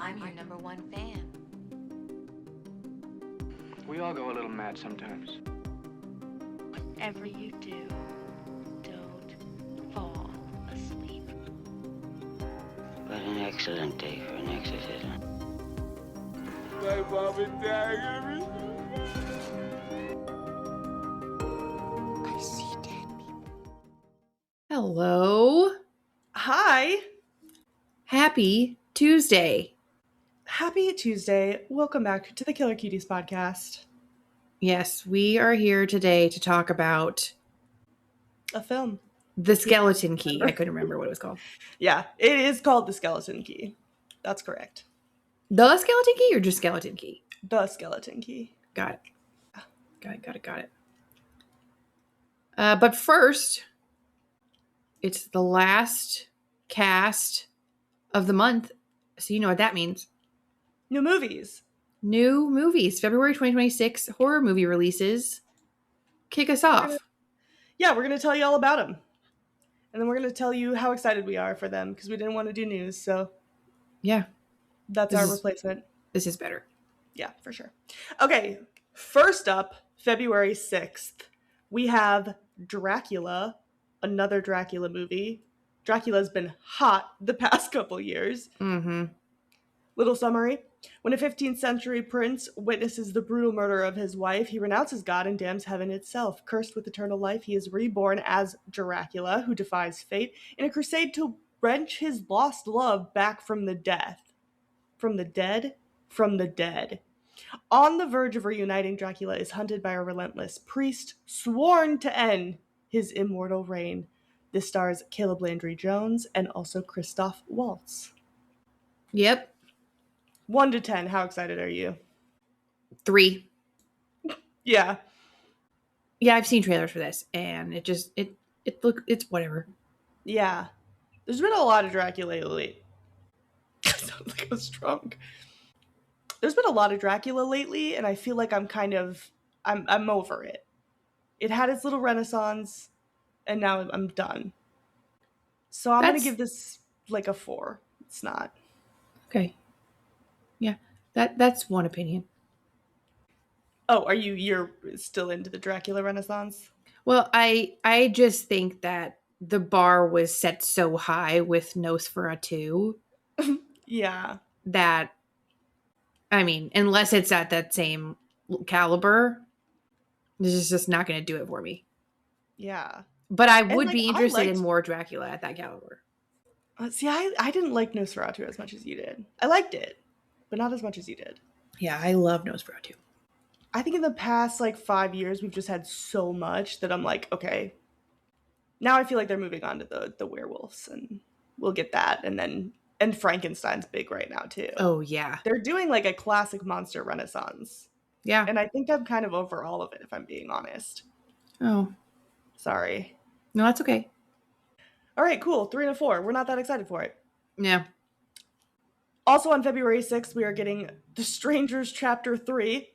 I'm your number one fan. We all go a little mad sometimes. Whatever you do, don't fall asleep. What an excellent day for an exorcism. My mom and dad are gonna I see dead people. Hello. Hi. Happy Tuesday. Happy Tuesday. Welcome back to the Killer Cuties podcast. Yes, we are here today to talk about A film. The Skeleton Key. I couldn't remember what it was called. Yeah, it is called The Skeleton Key. That's correct. The Skeleton Key or just Skeleton Key? The Skeleton Key. Got it. Got it. But first, it's the last cast of the month. So you know what that means. New movies. New movies. February 2026 horror movie releases. Kick us off. We're going to tell you all about them. And then we're going to tell you how excited we are for them because we didn't want to do news. So Yeah. that's our replacement. This is better. Yeah, for sure. Okay, first up, February 6th, we have Dracula, another Dracula movie. Dracula's been hot the past couple years. Mm-hmm. Little summary. When a 15th century prince witnesses the brutal murder of his wife, he renounces God and damns heaven itself. Cursed with eternal life, he is reborn as Dracula, who defies fate, in a crusade to wrench his lost love back from the death. From the dead? From the dead. On the verge of reuniting, Dracula is hunted by a relentless priest, sworn to end his immortal reign. This stars Caleb Landry Jones and also Christoph Waltz. Yep. 1 to 10, how excited are you? 3. Yeah. Yeah, I've seen trailers for this, and it's whatever. Yeah. There's been a lot of Dracula lately. I sound like I was drunk. There's been a lot of Dracula lately, and I feel like I'm over it. It had its little renaissance, and now I'm done. So I'm going to give this like a 4. It's not. Okay. Yeah, that's one opinion. Oh, you're still into the Dracula renaissance? Well, I just think that the bar was set so high with Nosferatu Yeah. that, I mean, unless it's at that same caliber, this is just not going to do it for me. Yeah. But I would be interested in more Dracula at that caliber. See, I didn't like Nosferatu as much as you did. I liked it, but not as much as you did. Yeah, I love Nosferatu. I think in the past, 5 years, we've just had so much that I'm like, okay. Now I feel like they're moving on to the werewolves, and we'll get that. And Frankenstein's big right now, too. Oh, yeah. They're doing, a classic monster renaissance. Yeah. And I think I'm kind of over all of it, if I'm being honest. Oh. Sorry. No, that's okay. All right, cool. 3 and a 4. We're not that excited for it. Yeah. Also on February 6th, we are getting The Strangers Chapter 3.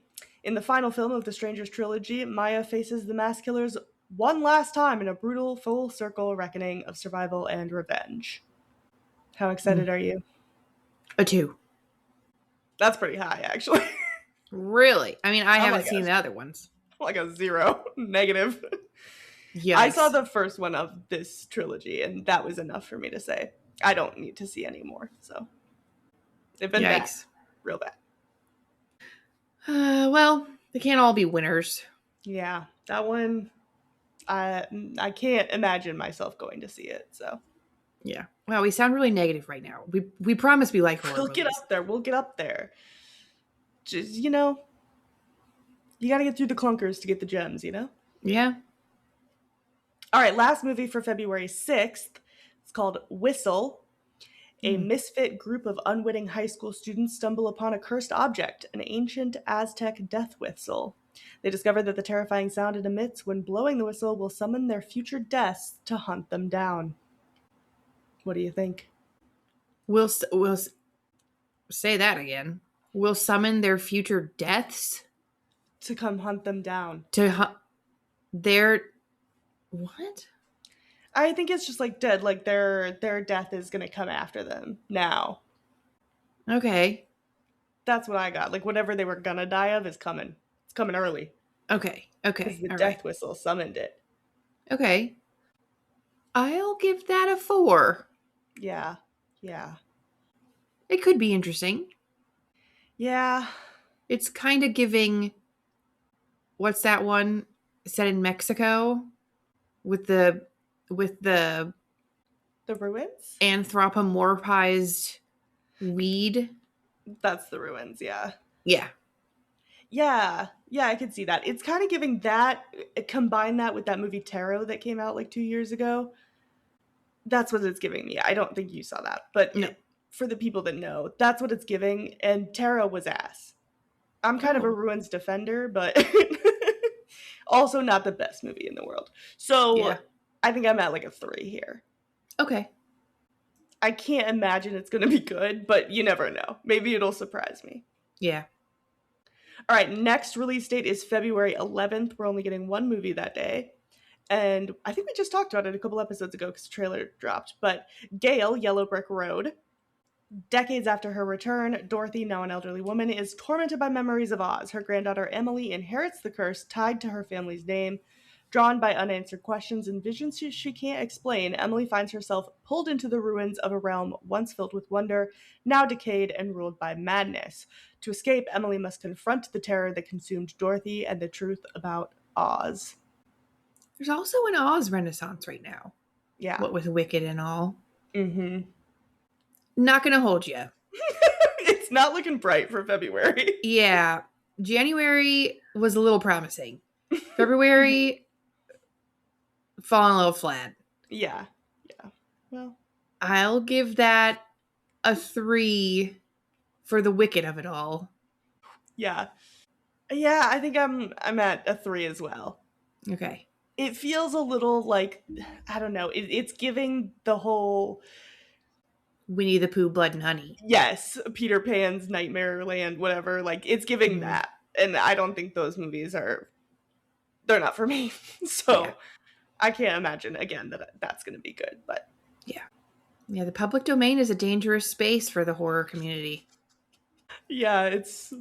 In the final film of the Strangers trilogy, Maya faces the mass killers one last time in a brutal full circle reckoning of survival and revenge. How excited are you? A 2. That's pretty high, actually. Really? I mean, I haven't seen the other ones. Like a 0. Negative. Yikes. I saw the first one of this trilogy, and that was enough for me to say, I don't need to see any more. So, they've been bad. Real bad. Well, they can't all be winners. Yeah, that one, I can't imagine myself going to see it, so. Yeah. Well, we sound really negative right now. We promise we like horror We'll movies. We'll get up there. Just, you got to get through the clunkers to get the gems, Yeah. All right, last movie for February 6th. It's called Whistle. A misfit group of unwitting high school students stumble upon a cursed object, an ancient Aztec death whistle. They discover that the terrifying sound it emits when blowing the whistle will summon their future deaths to hunt them down. What do you think? We'll say that again. Will summon their future deaths to come hunt them down. Their what? I think it's just dead. Their death is gonna come after them now. Okay. That's what I got. Like whatever they were gonna die of is coming. It's coming early Okay. because Okay. the All right. death whistle summoned it. Okay. I'll give that a 4. Yeah. Yeah. It could be interesting. Yeah. It's kind of giving, what's that one set in Mexico with the The ruins? anthropomorphized weed? That's the ruins, yeah. Yeah. Yeah. Yeah, I could see that. It's kind of giving that, combine that with that movie Tarot that came out like 2 years ago. That's what it's giving me. I don't think you saw that, but No. for the people that know, that's what it's giving. And Tarot was ass. I'm kind of a Oh. ruins defender, but also not the best movie in the world. So Yeah. I think I'm at like a 3 here. Okay. I can't imagine it's going to be good, but you never know. Maybe it'll surprise me. Yeah. All right, next release date is February 11th. We're only getting one movie that day. And I think we just talked about it a couple episodes ago because the trailer dropped. But Gale, Yellow Brick Road. Decades after her return, Dorothy, now an elderly woman, is tormented by memories of Oz. Her granddaughter Emily inherits the curse tied to her family's name. Drawn by unanswered questions and visions she can't explain, Emily finds herself pulled into the ruins of a realm once filled with wonder, now decayed and ruled by madness. To escape, Emily must confront the terror that consumed Dorothy and the truth about Oz. There's also an Oz renaissance right now. Yeah. What with Wicked and all. Mm-hmm. Not gonna hold you. It's not looking bright for February. Yeah. January was a little promising. February falling a little flat. Yeah. Yeah. Well, I'll give that a 3 for the Wicked of it all. yeah. Yeah, I think I'm at a 3 as well. Okay. It feels a little like, I don't know, it's giving the whole, Winnie the Pooh, Blood and Honey. yes, Peter Pan's Nightmare Land, whatever, like it's giving Mhm. that. And I don't think those movies they're not for me. Yeah. So I can't imagine again that that's going to be good, but Yeah. Yeah, the public domain is a dangerous space for the horror community. yeah, it's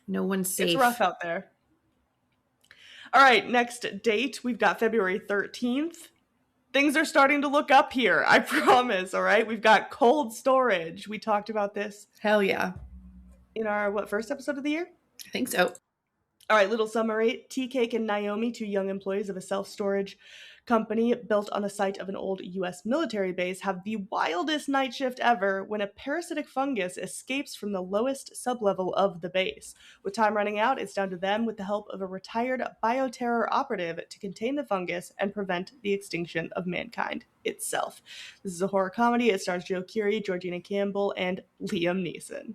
No one's it's safe. rough out there. All right, next date, we've got February 13th. Things are starting to look up here, I promise, all right? We've got Cold Storage. We talked about this Hell yeah. in our first episode of the year? I think so. All right, little summary. Tea Cake and Naomi, two young employees of a self-storage company built on the site of an old US military base, have the wildest night shift ever when a parasitic fungus escapes from the lowest sublevel of the base. With time running out, it's down to them, with the help of a retired bioterror operative, to contain the fungus and prevent the extinction of mankind itself. This is a horror comedy. It stars Joe Keery, Georgina Campbell, and Liam Neeson.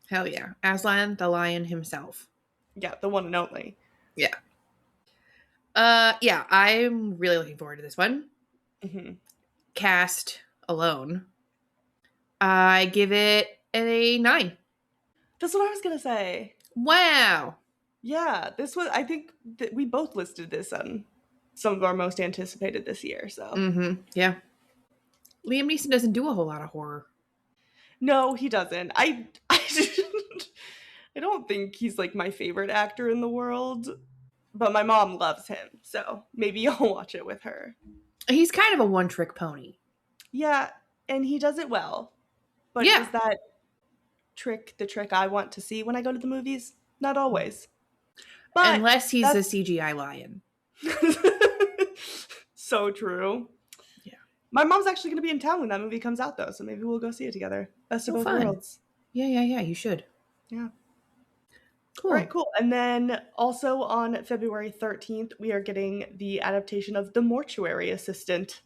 Hell yeah. Aslan the lion himself. Yeah, the one and only. Yeah. Yeah, I'm really looking forward to this one. Mm-hmm. Cast alone. I give it a 9. That's what I was gonna say. Wow. Yeah, this was. I think that we both listed this on some of our most anticipated this year. So Mm-hmm. Yeah. Liam Neeson doesn't do a whole lot of horror. no, he doesn't. I don't think he's like my favorite actor in the world, but my mom loves him, so maybe I'll watch it with her. He's kind of a one-trick pony. Yeah, and he does it well. But Yeah. is that trick the trick I want to see when I go to the movies? Not always. But Unless he's a that's CGI lion. so true. Yeah. My mom's actually going to be in town when that movie comes out, though, so maybe we'll go see it together. Best of Oh, both fun. worlds. Yeah, you should. Yeah. Cool. All right, cool. And then also on February 13th, we are getting the adaptation of The Mortuary Assistant.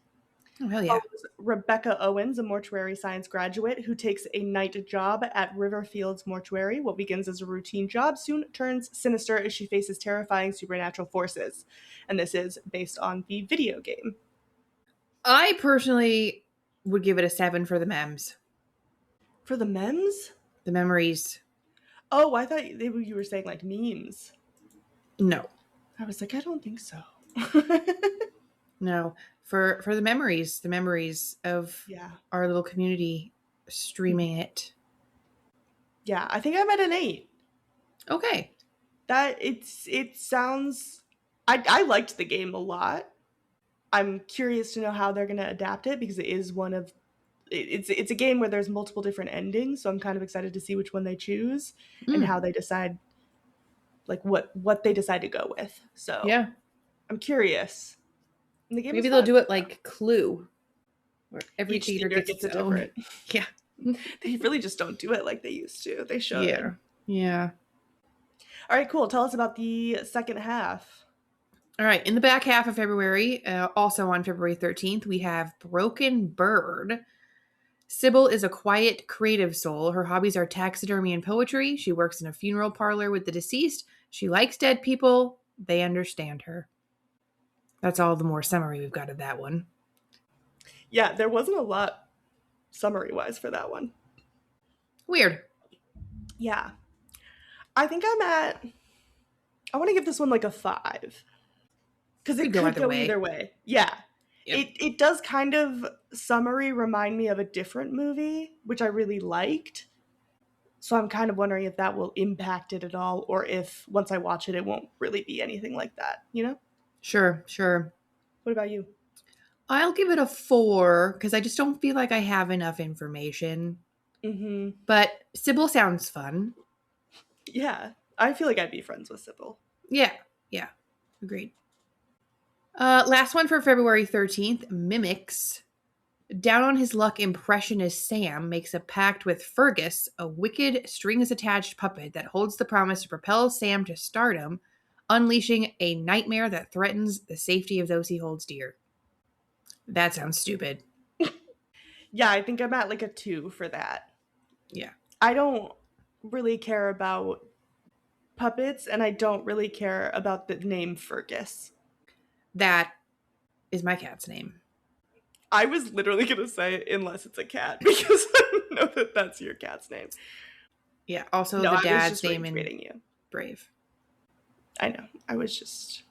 Oh, hell yeah. Rebecca Owens, a mortuary science graduate who takes a night job at Riverfields Mortuary. What begins as a routine job soon turns sinister as she faces terrifying supernatural forces. And this is based on the video game. I personally would give it a 7 for the memes. For the memes? The memories. Oh, I thought you were saying like memes. No. I was like, I don't think so. No. For the memories of Yeah. our little community streaming it. Yeah, I think I'm at an 8. Okay. It sounds I liked the game a lot. I'm curious to know how they're going to adapt it because it is one of it's a game where there's multiple different endings, so I'm kind of excited to see which one they choose and Mm, how they decide like what they decide to go with. So, yeah. I'm curious. And the game is Maybe they'll fun. do it like Clue, where every Each theater theater gets gets its a own. different. Yeah. They really just don't do it like they used to. They Yeah. should. Yeah. All right, cool. Tell us about the second half. All right. In the back half of February, also on February 13th, we have Broken Bird. Sybil is a quiet, creative soul. Her hobbies are taxidermy and poetry. She works in a funeral parlor with the deceased. She likes dead people. They understand her. That's all the more summary we've got of that one. Yeah, there wasn't a lot summary wise for that one. Weird. Yeah. I think I want to give this one like a 5 because it Could go could either go way. either way. Yeah. Yep. It does kind of summary remind me of a different movie, which I really liked. So I'm kind of wondering if that will impact it at all, or if once I watch it, it won't really be anything like that, you know? Sure, sure. What about you? I'll give it a 4 because I just don't feel like I have enough information. Mm-hmm. But Sybil sounds fun. Yeah. I feel like I'd be friends with Sybil. Yeah, yeah. Agreed. Last one for February 13th, Mimics. Down on his luck impressionist Sam makes a pact with Fergus, a wicked strings-attached puppet that holds the promise to propel Sam to stardom, unleashing a nightmare that threatens the safety of those he holds dear. That sounds stupid. Yeah, I think I'm at like a 2 for that. Yeah. I don't really care about puppets, and I don't really care about the name Fergus. That is my cat's name. I was literally going to say, unless it's a cat, because I know that that's your cat's name. Yeah, also No, the I was dad's just name in baiting you. Brave. I know. I was just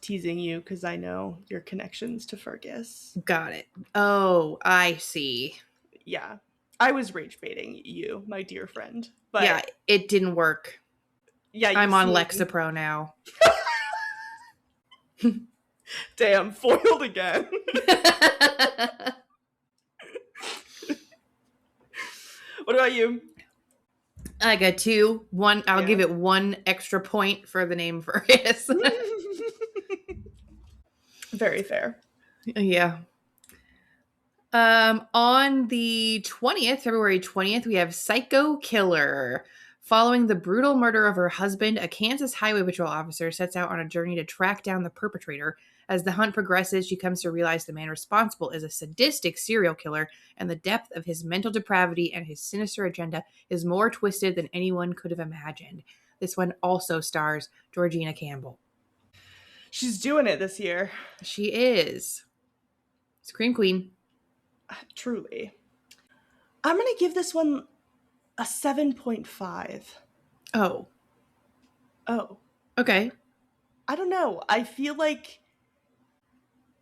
teasing you because I know your connections to Fergus. Got it. Oh, I see. Yeah. I was rage baiting you, my dear friend. But Yeah, it didn't work. yeah, I'm on seem- Lexapro now. Damn, foiled again. What about you? I got 2. One, I'll Yeah. give it 1 extra point for the name Fergus. Very fair. Yeah. On the 20th, February 20th, we have Psycho Killer. Following the brutal murder of her husband, a Kansas Highway Patrol officer sets out on a journey to track down the perpetrator. As the hunt progresses, she comes to realize the man responsible is a sadistic serial killer, and the depth of his mental depravity and his sinister agenda is more twisted than anyone could have imagined. This one also stars Georgina Campbell. She's doing it this year. She is. Scream Queen. Truly. I'm going to give this one a 7.5. Oh, Oh. okay. I don't know. I feel like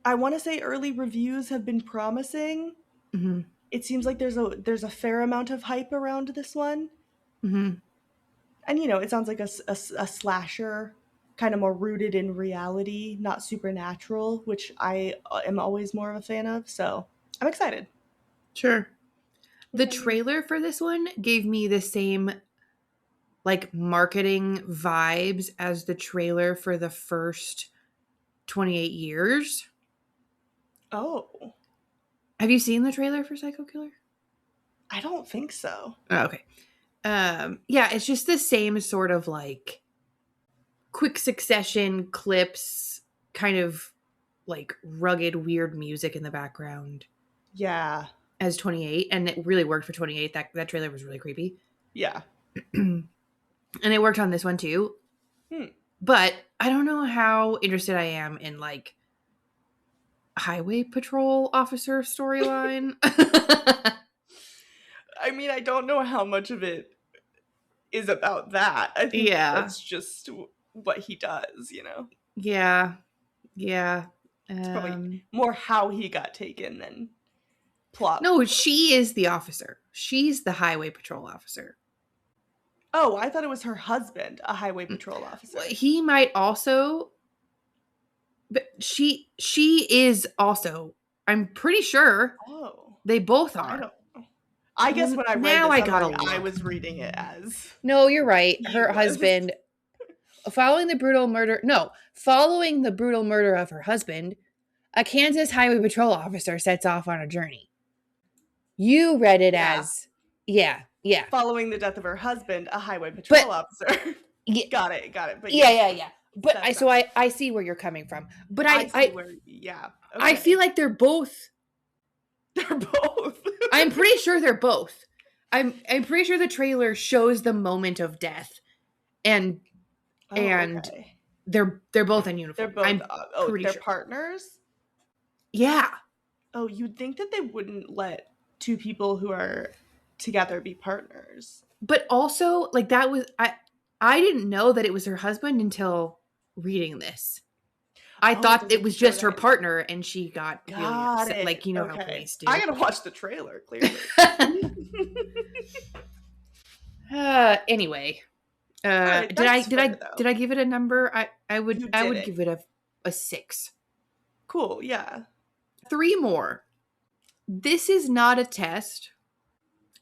I want to say early reviews have been promising. Mm-hmm. It seems like there's a fair amount of hype around this one. Mm-hmm. And it sounds like a slasher, kind of more rooted in reality, not supernatural, which I am always more of a fan of. So I'm excited. Sure. What The about you? trailer for this one gave me the same like marketing vibes as the trailer for the first 28 years. Oh, Have you seen the trailer for Psycho Killer? I don't think so. Oh, okay. Yeah, it's just the same sort of like quick succession clips, kind of like rugged, weird music in the background Yeah. as 28, and it really worked for 28. That trailer was really creepy. Yeah. And it worked on this one too. But I don't know how interested I am in like highway patrol officer storyline. I mean, I don't know how much of it is about that. I think Yeah. that's just what he does, Yeah. Yeah. It's probably more how he got taken than plot. No, she is the officer. She's the highway patrol officer. Oh, I thought it was her husband, a highway patrol officer. He might also, but she is also. I'm pretty sure Oh, they both I are. don't. I guess Well, when I read now this I gotta summary, I look. was reading it as No, you're right. he Her was. husband, following the brutal murder. No, following the brutal murder of her husband, a Kansas highway patrol officer sets off on a journey. You read it Yeah. as, yeah. Following the death of her husband, a highway patrol officer. Yeah, Got it. But yeah. But That's I see where you're coming from. But I see where. Yeah. Okay. I feel like they're both. they're both. I'm pretty sure they're both. I'm pretty sure the trailer shows the moment of death, and Okay. they're both in uniform. They're both. I'm pretty They're sure. partners. Yeah, Oh, you'd think that they wouldn't let two people who are together be partners. but also like that was I didn't know that it was her husband until reading this. I Oh, it thought it doesn't was show just her that. partner, and she got really Got upset. it. Like, you know how Okay. police do. I gotta watch the trailer. Clearly. Anyway, Alright, that's fair, though. did I give it a number? I would You I did would it. give it a 6. Cool. Yeah. 3 more. This is not a test.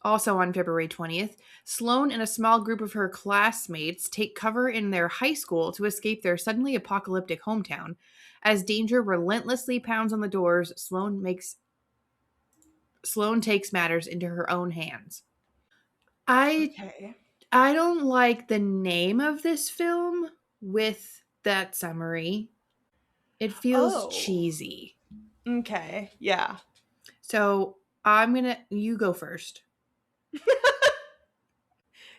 Also on February 20th, Sloane and a small group of her classmates take cover in their high school to escape their suddenly apocalyptic hometown. As danger relentlessly pounds on the doors, Sloane takes matters into her own hands. Okay. I don't like the name of this film with that summary. It feels Oh. cheesy. Okay. Yeah. So you go first.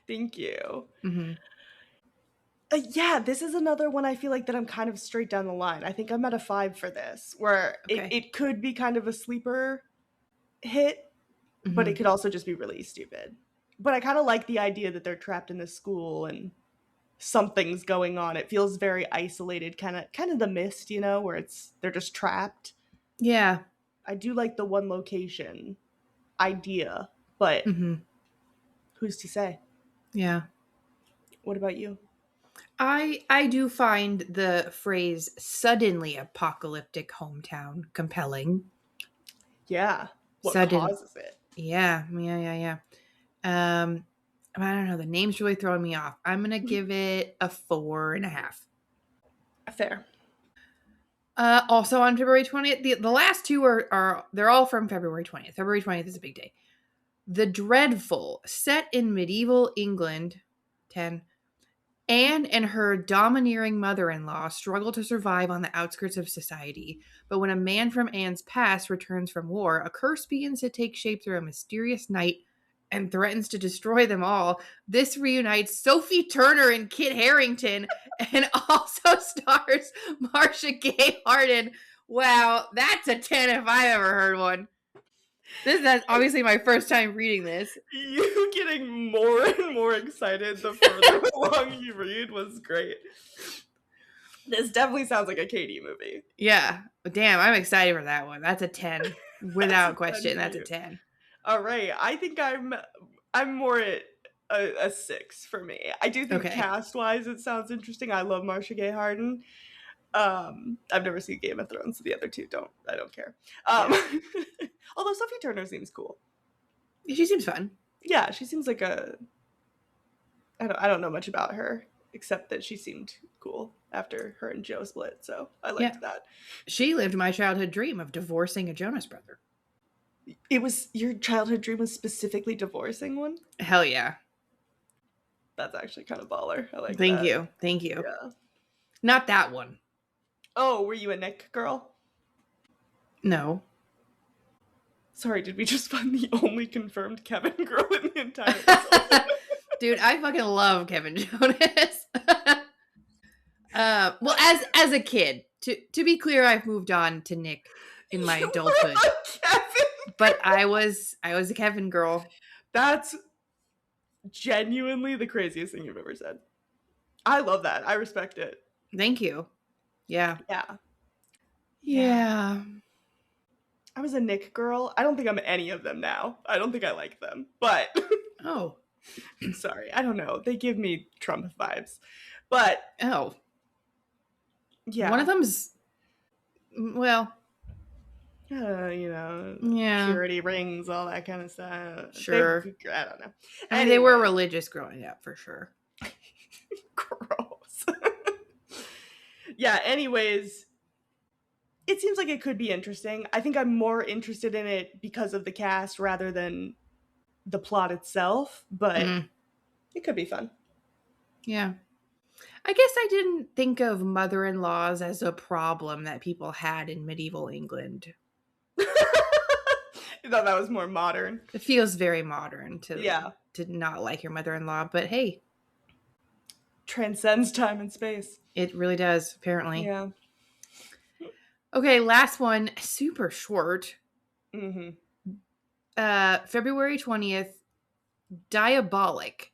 Thank you. Mm-hmm. Yeah, this is another one I feel like that I'm kind of straight down the line. I think I'm at a 5 for this, where Okay. it could be kind of a sleeper hit, but it could also just be really stupid. But I kind of like the idea that they're trapped in this school and something's going on. It feels very isolated, kind of The Mist, where they're just trapped. Yeah. I do like the one location idea, but who's to say? Yeah. What about you? I do find the phrase suddenly apocalyptic hometown compelling. Yeah. What Sudden. causes it? Yeah. I don't know. The name's really throwing me off. I'm going to give it a 4.5. Fair. Also on February 20th, the last two are they're all from February 20th. February 20th is a big day. The Dreadful, set in medieval England, 10. Anne and her domineering mother-in-law struggle to survive on the outskirts of society, but when a man from Anne's past returns from war, a curse begins to take shape through a mysterious night and threatens to destroy them all. This reunites Sophie Turner and Kit Harington and also stars Marcia Gay Harden. Wow, that's a 10 if I ever heard one. This is obviously my first time reading this. You getting more and more excited the further along you read was great. This definitely sounds like a Katie movie. Yeah. Damn, I'm excited for that one. That's a 10. Without question, that's a 10. All right. I think I'm more at a 6 for me. I do think cast-wise it sounds interesting. I love Marcia Gay Harden. I've never seen Game of Thrones, so the other two I don't care. Although Sophie Turner seems cool. She seems fun. Yeah, she seems like I don't know much about her except that she seemed cool after her and Joe split, so I liked that. She lived my childhood dream of divorcing a Jonas brother. It was your childhood dream was specifically divorcing one? Hell yeah. That's actually kind of baller. I like Thank that. you. Thank you. Yeah. Not that one. Oh, were you a Nick girl? No. Sorry, did we just find the only confirmed Kevin girl in the entire episode? Dude, I fucking love Kevin Jonas. Well, as a kid, to be clear, I've moved on to Nick in my adulthood. But I was a Kevin girl. That's genuinely the craziest thing you've ever said. I love that. I respect it. Thank you. Yeah. Yeah. I was a Nick girl. I don't think I'm any of them now. I don't think I like them. But Oh. sorry, I don't know. They give me Trump vibes. But Oh. yeah. One of them's, well, Yeah. Purity rings, all that kind of stuff. Sure. I don't know. I mean, they were religious growing up for sure. Gross. Yeah, anyways, it seems like it could be interesting. I think I'm more interested in it because of the cast rather than the plot itself, but it could be fun. Yeah. I guess I didn't think of mother-in-laws as a problem that people had in medieval England. I thought that was more modern. It feels very modern to not like your mother-in-law, but hey. Transcends time and space. It really does, apparently. Yeah. Okay, last one. Super short. Mm-hmm. February 20th. Diabolic.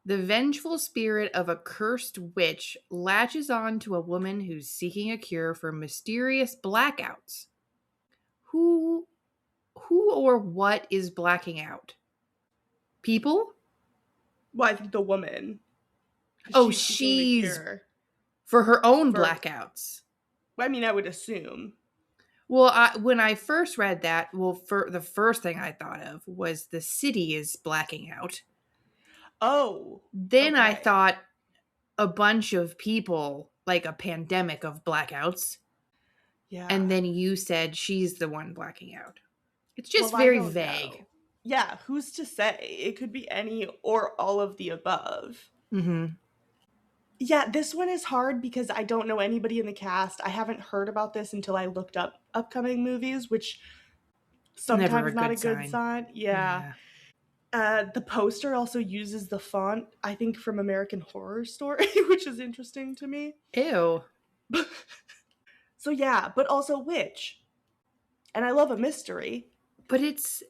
The vengeful spirit of a cursed witch latches on to a woman who's seeking a cure for mysterious blackouts. Who or what is blacking out? People? Well, I think the woman. Oh, seeking the she's cure. for her own blackouts. I mean, I would assume. Well, when I first read that, the first thing I thought of was the city is blacking out. Oh. Then I thought a bunch of people, like a pandemic of blackouts. Yeah. And then you said she's the one blacking out. It's just very vague. Know. Yeah, who's to say? It could be any or all of the above. Mm-hmm. Yeah, this one is hard because I don't know anybody in the cast. I haven't heard about this until I looked up upcoming movies, which sometimes not a good sign. Yeah. The poster also uses the font, I think, from American Horror Story, which is interesting to me. Ew. So yeah, but also witch. And I love a mystery. But it's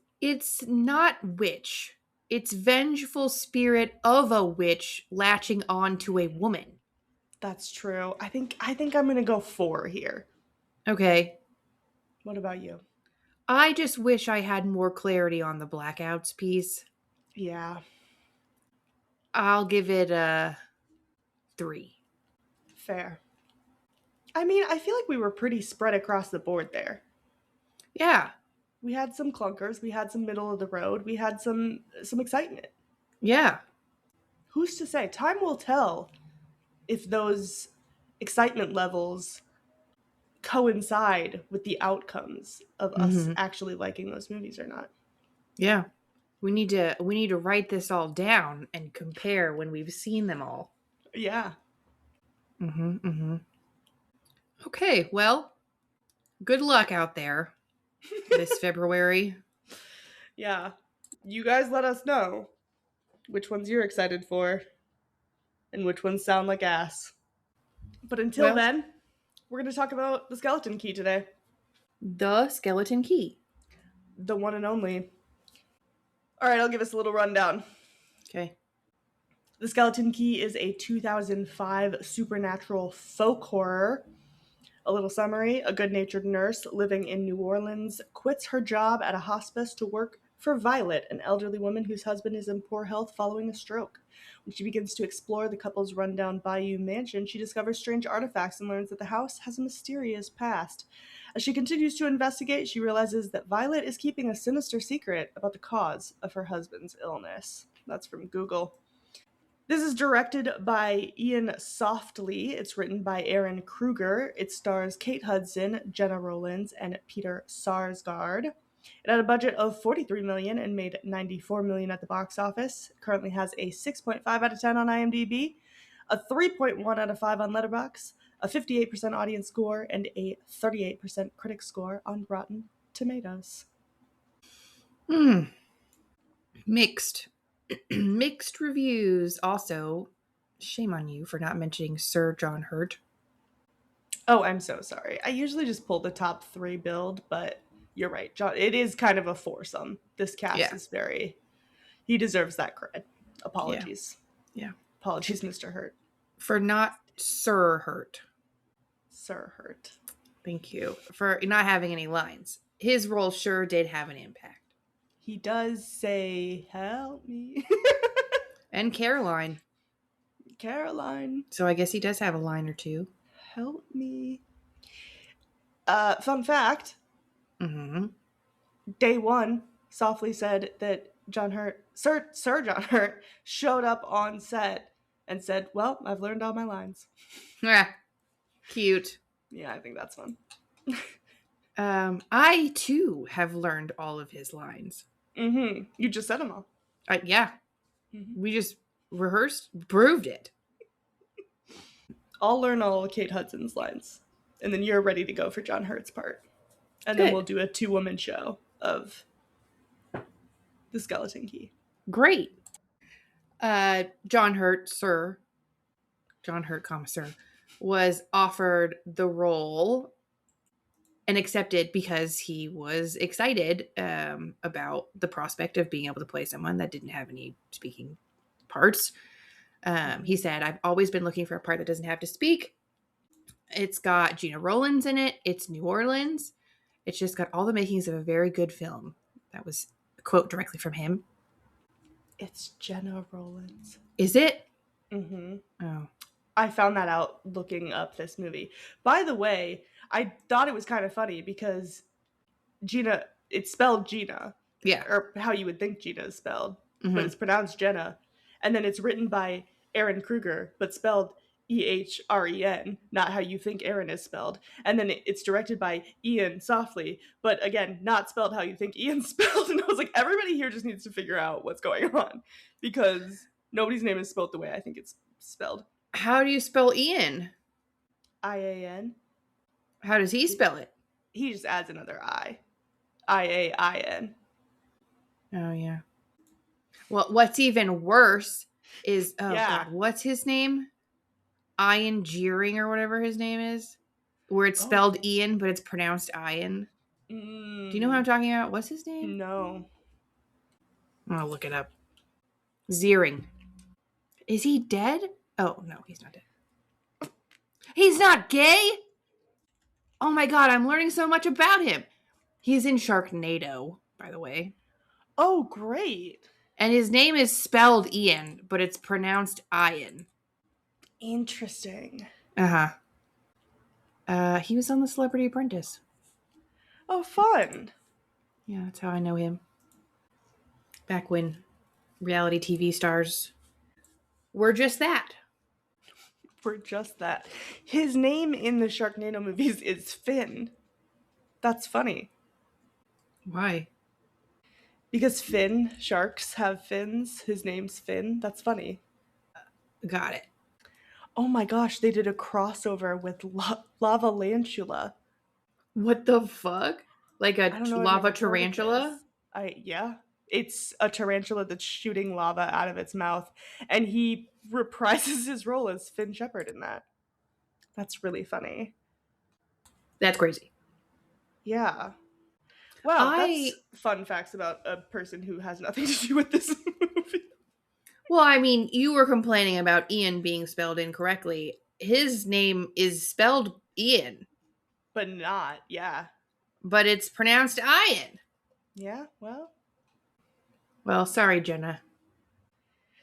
not witch. It's vengeful spirit of a witch latching on to a woman. That's true. I think I'm gonna go 4 here. Okay. What about you? I just wish I had more clarity on the blackouts piece. Yeah. I'll give it a 3. Fair. I mean, I feel like we were pretty spread across the board there. Yeah. We had some clunkers, we had some middle of the road, we had some excitement. Yeah. Who's to say? Time will tell if those excitement levels coincide with the outcomes of us actually liking those movies or not. Yeah. We need to write this all down and compare when we've seen them all. Yeah. Okay, well, good luck out there this February. Yeah. You guys let us know which ones you're excited for and which ones sound like ass. But until then, we're going to talk about the skeleton key today. The skeleton key. The one and only. All right, I'll give us a little rundown. Okay. The Skeleton Key is a 2005 supernatural folk horror. A little summary: a good-natured nurse living in New Orleans quits her job at a hospice to work for Violet, an elderly woman whose husband is in poor health following a stroke. When she begins to explore the couple's rundown Bayou mansion, she discovers strange artifacts and learns that the house has a mysterious past. As she continues to investigate, she realizes that Violet is keeping a sinister secret about the cause of her husband's illness. That's from Google. This is directed by Ian Softly. It's written by Aaron Kruger. It stars Kate Hudson, Jenna Rollins, and Peter Sarsgaard. It had a budget of $43 million and made $94 million at the box office. It currently has a 6.5 out of 10 on IMDb, a 3.1 out of 5 on Letterboxd, a 58% audience score, and a 38% critic score on Rotten Tomatoes. Mixed. Mixed reviews. Also, shame on you for not mentioning Sir John Hurt. Oh, I'm so sorry. I usually just pull the top 3 build, but you're right, John. It is kind of a foursome. This cast is very... He deserves that cred. Apologies. Yeah. Apologies, Mr. Hurt. For not Sir Hurt. Sir Hurt. Thank you. For not having any lines. his role sure did have an impact. He does say, "Help me." And Caroline. Caroline, So I guess he does have a line or two. help me. Fun fact, Mm-hmm. day one softly said that John Hurt, Sir John Hurt, showed up on set and said, "Well, I've learned all my lines." Cute. Yeah, I think that's fun. I too have learned all of his lines. You just said them all. Yeah, Mhm. we just rehearsed, proved it. I'll learn all of Kate Hudson's lines, and then you're ready to go for John Hurt's part, and then Good. we'll do a 2-woman show of the Skeleton Key. Great. John Hurt, sir, John Hurt, comma, sir, was offered the role and accepted because he was excited about the prospect of being able to play someone that didn't have any speaking parts. He said, I've always been looking for a part that doesn't have to speak. It's got Gina Rowlands in it. It's New Orleans. It's just got all the makings of a very good film. That was a quote directly from him. It's Jenna Rowlands. Is it? Mm-hmm. Oh. I found that out looking up this movie. By the way, I thought it was kind of funny because Gina, it's spelled Gina, Yeah. or how you would think Gina is spelled, Mhm. but it's pronounced Jenna. And then it's written by Aaron Kruger, but spelled Ehren, not how you think Aaron is spelled. And then it's directed by Ian Softly, but again, not spelled how you think Ian's spelled. And I was like, everybody here just needs to figure out what's going on because nobody's name is spelled the way I think it's spelled. How do you spell Ian? Ian. How does he spell it? He just adds another I. Ian. Oh, yeah. Well, what's even worse is, Yeah. God, what's his name? Ian Jeering or whatever his name is, where it's spelled Oh. Ian, but it's pronounced Ian. Mm. Do you know what I'm talking about? What's his name? No. I'll look it up. Ziering. Is he dead? Oh, no, he's not dead. He's not gay? Oh my God, I'm learning so much about him. He's in Sharknado, by the way. Oh, great. And his name is spelled Ian, but it's pronounced Ian. Interesting. Uh-huh. He was on The Celebrity Apprentice. Oh, fun. Yeah, that's how I know him. Back when reality TV stars were just that. For just that. His name in the Sharknado movies is Finn. That's funny. Why? Because Finn, sharks have fins. His name's Finn. That's funny. Got it. Oh my gosh, they did a crossover with Lava Lantula. What the fuck? Like a I don't know. I've lava never heard of tarantula? this. Yeah. It's a tarantula that's shooting lava out of its mouth, and he reprises his role as Finn Shepard in that. That's really funny. That's crazy. Yeah. Wow, that's fun facts about a person who has nothing to do with this movie. Well, I mean, you were complaining about Ian being spelled incorrectly. His name is spelled Ian, But not, yeah. but it's pronounced Ian. Yeah, well. Well, sorry, Jenna.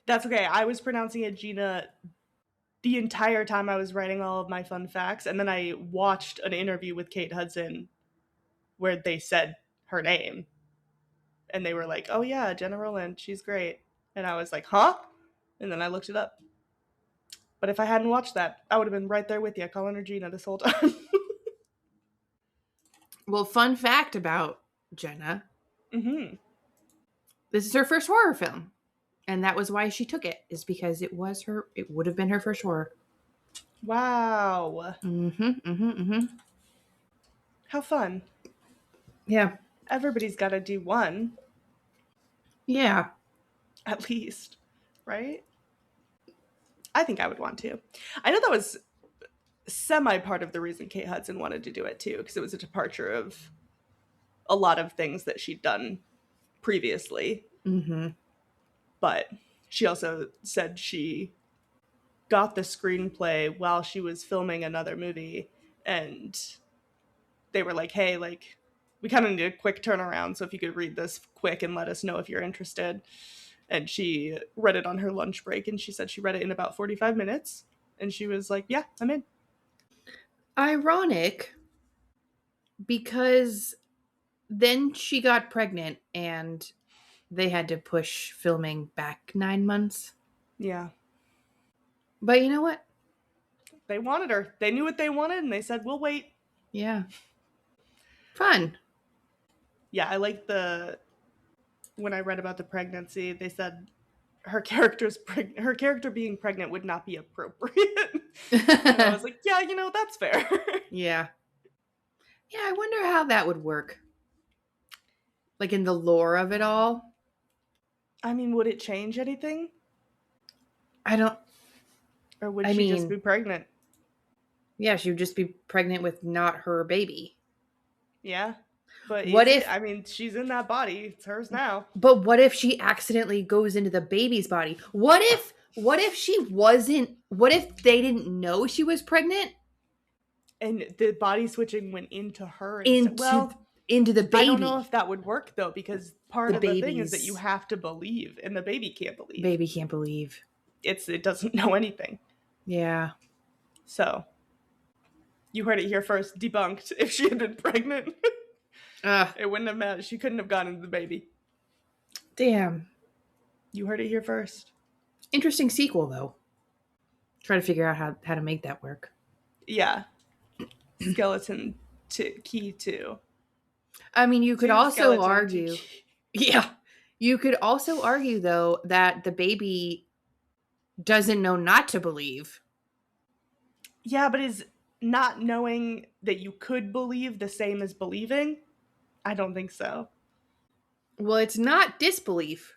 That's okay. I was pronouncing it Gina the entire time I was writing all of my fun facts, and then I watched an interview with Kate Hudson where they said her name. And they were like, oh yeah, Jenna Rowland, she's great. And I was like, huh? And then I looked it up. But if I hadn't watched that, I would have been right there with you, calling her Gina this whole time. Well, fun fact about Jenna. Mm-hmm. This is her first horror film. And that was why she took it, is because it would have been her first horror. Wow. How fun. Yeah. Everybody's got to do one. Yeah. At least. Right? I think I would want to. I know that was semi part of the reason Kate Hudson wanted to do it too, because it was a departure of a lot of things that she'd done previously. Mm-hmm. But she also said she got the screenplay while she was filming another movie, and they were like, hey, like, we kind of need a quick turnaround, so if you could read this quick and let us know if you're interested. And she read it on her lunch break, and she said she read it in about 45 minutes. And she was like, yeah, I'm in. Ironic, because then she got pregnant and they had to push filming back 9 months. Yeah. But you know what? They wanted her. They knew what they wanted, and they said, we'll wait. Yeah. Fun. Yeah, I like when I read about the pregnancy, they said her her character being pregnant would not be appropriate. And I was like, yeah, that's fair. Yeah. Yeah, I wonder how that would work. Like in the lore of it all. I mean, would it change anything? I don't. Or would I she just mean, be pregnant? yeah, she would just be pregnant with not her baby. Yeah. But What if, I mean, she's in that body. It's hers now. but what if she accidentally goes into the baby's body? What if she wasn't, what if they didn't know she was pregnant? And the body switching went into her instead. Into, Well, into the baby. I don't know if that would work, though, because part The of the thing is that baby's- you have to believe, and the baby can't believe. Baby can't believe. It doesn't know anything. Yeah. So, you heard it here first. Debunked. If she had been pregnant, it wouldn't have mattered. She couldn't have gone into the baby. Damn. You heard it here first. Interesting sequel, though. Try to figure out how to make that work. Yeah. Skeleton key 2. I mean, you could Two also skeleton argue. key. Yeah. You could also argue, though, that the baby doesn't know not to believe. Yeah, but is not knowing that you could believe the same as believing? I don't think so. Well, it's not disbelief.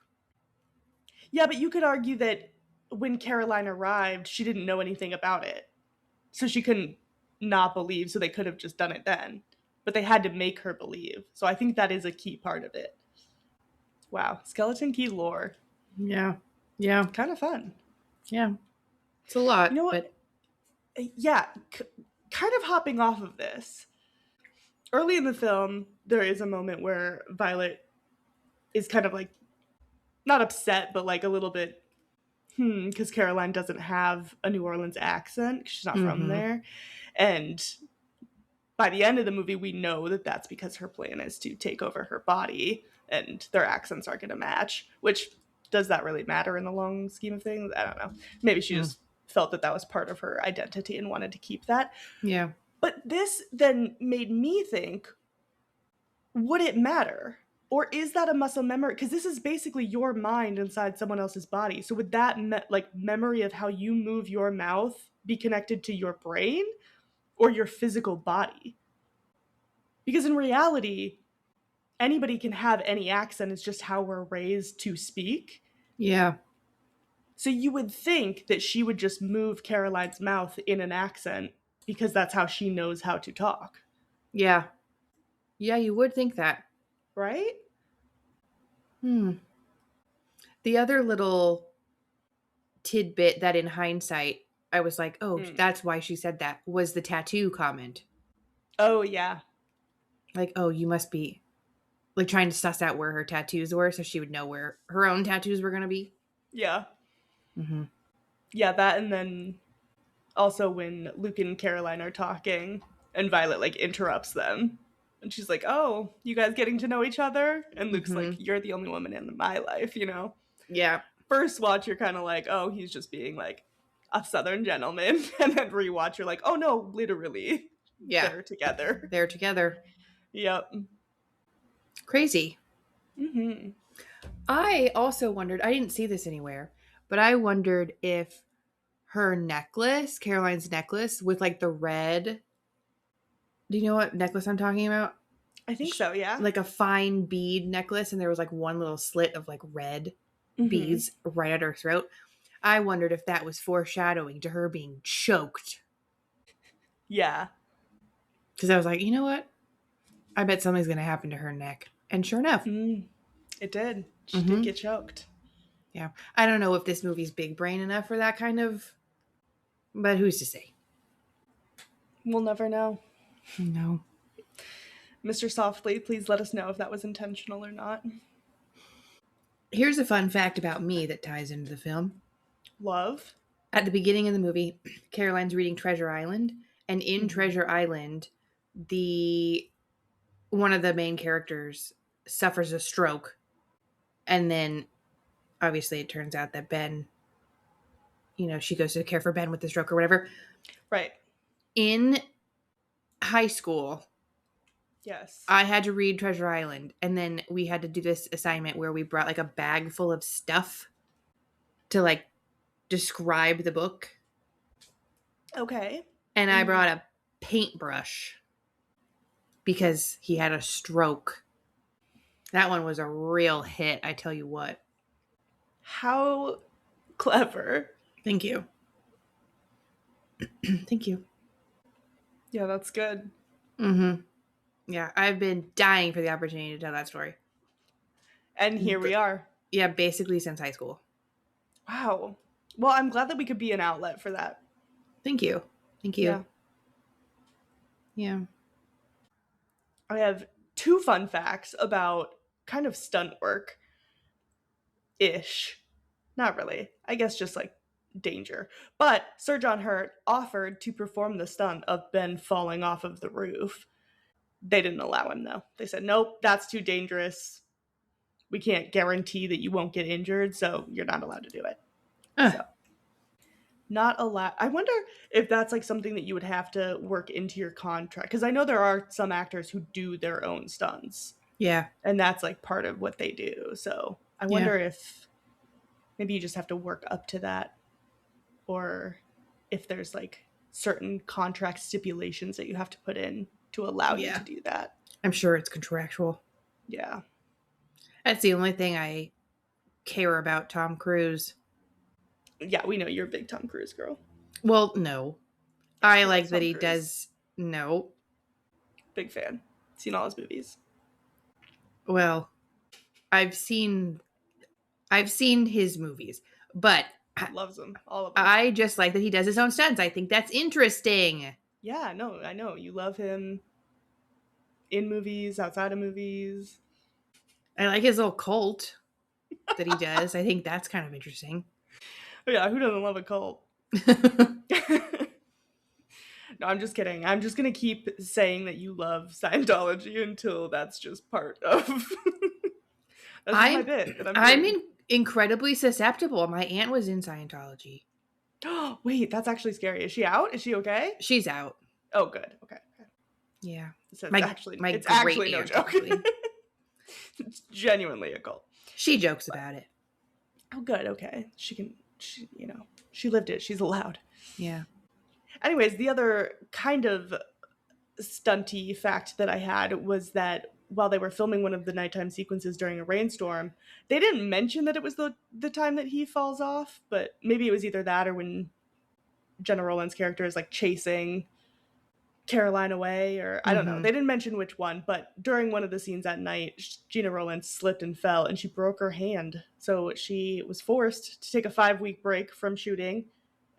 Yeah, but you could argue that when Caroline arrived, she didn't know anything about it. So she couldn't not believe, so they could have just done it then. But they had to make her believe. So I think that is a key part of it. Wow. Skeleton key lore. Yeah. Yeah. Kind of fun. Yeah. It's a lot. You know what? Yeah. Kind of hopping off of this. Early in the film, there is a moment where Violet is kind of like, not upset, but like a little bit, because Caroline doesn't have a New Orleans accent. She's not from there. And by the end of the movie, we know that that's because her plan is to take over her body and their accents aren't going to match, which does that really matter in the long scheme of things? I don't know. Maybe she just felt that was part of her identity and wanted to keep that. Yeah. But this then made me think, would it matter? Or is that a muscle memory? Because this is basically your mind inside someone else's body. So would that memory of how you move your mouth be connected to your brain or your physical body? Because in reality, anybody can have any accent. It's just how we're raised to speak. Yeah. So you would think that she would just move Caroline's mouth in an accent because that's how she knows how to talk. Yeah. Yeah, you would think that. Right? The other little tidbit that in hindsight, I was like, oh, that's why she said that, was the tattoo comment. Oh, yeah. Like, oh, you must be like trying to suss out where her tattoos were so she would know where her own tattoos were going to be. Yeah. Yeah, that, and then also when Luke and Caroline are talking and Violet like interrupts them and she's like, oh, you guys getting to know each other? And Luke's like, you're the only woman in my life, Yeah. First watch, you're kind of like, oh, he's just being like a Southern gentleman. And then rewatch, you're like, oh no, literally. Yeah. They're together. They're together. Yep. Crazy. Mm-hmm. I also wondered, I didn't see this anywhere, but I wondered if her necklace, Caroline's necklace with like the red, do you know what necklace I'm talking about? I think so, yeah. Like a fine bead necklace, and there was like one little slit of like red beads right at her throat. I wondered if that was foreshadowing to her being choked. Yeah. Because I was like, you know what? I bet something's going to happen to her neck. And sure enough. It did. She did get choked. Yeah. I don't know if this movie's big brain enough for that kind of, but who's to say? We'll never know. No. Mr. Softly, please let us know if that was intentional or not. Here's a fun fact about me that ties into the film. Love. At the beginning of the movie, Caroline's reading Treasure Island, and in Mhm. Treasure Island, one of the main characters suffers a stroke, and then obviously it turns out that Ben, she goes to care for Ben with the stroke or whatever. Right. In high school, Yes. I had to read Treasure Island, and then we had to do this assignment where we brought like a bag full of stuff to like describe the book. Okay. And I brought a paintbrush because he had a stroke. That one was a real hit, I tell you what. How clever. Thank you. Thank you. Yeah, that's good. Mm-hmm. Yeah, I've been dying for the opportunity to tell that story. And here we are. Yeah, basically since high school. Wow. Well, I'm glad that we could be an outlet for that. Thank you. Thank you. Yeah. I have 2 fun facts about kind of stunt work ish. Not really. I guess just like danger. But Sir John Hurt offered to perform the stunt of Ben falling off of the roof. They didn't allow him though. They said, nope, that's too dangerous. We can't guarantee that you won't get injured, so you're not allowed to do it. So not allowed. I wonder if that's like something that you would have to work into your contract, because I know there are some actors who do their own stunts. Yeah. And that's like part of what they do. So I wonder if maybe you just have to work up to that, or if there's like certain contract stipulations that you have to put in to allow you to do that. I'm sure it's contractual. Yeah. That's the only thing I care about Tom Cruise. Yeah, we know you're a big Tom Cruise girl. Well, no. I like that Tom he Cruise. does. No. Big fan. Seen all his movies. Well, I've seen his movies, but Loves them. All of them. I just like that he does his own stunts. I think that's interesting. Yeah, no, I know. You love him in movies, outside of movies. I like his little cult that he does. I think that's kind of interesting. Yeah, who doesn't love a cult? No, I'm just kidding. I'm just going to keep saying that you love Scientology until that's just part of that's just my bit that I'm incredibly susceptible. My aunt was in Scientology. Wait, that's actually scary. Is she out? Is she okay? She's out. Oh, good. Okay. Yeah. So it's actually no joke. It's genuinely a cult. She jokes about it. Oh, good. Okay. She lived it. She's allowed. Yeah. Anyways, the other kind of stunty fact that I had was that while they were filming one of the nighttime sequences during a rainstorm, they didn't mention that it was the time that he falls off, but maybe it was either that or when Jenna Rowland's character is like chasing Caroline away, or I don't know. They didn't mention which one, but during one of the scenes at night, Gina Rowland slipped and fell and she broke her hand. So she was forced to take a 5-week break from shooting.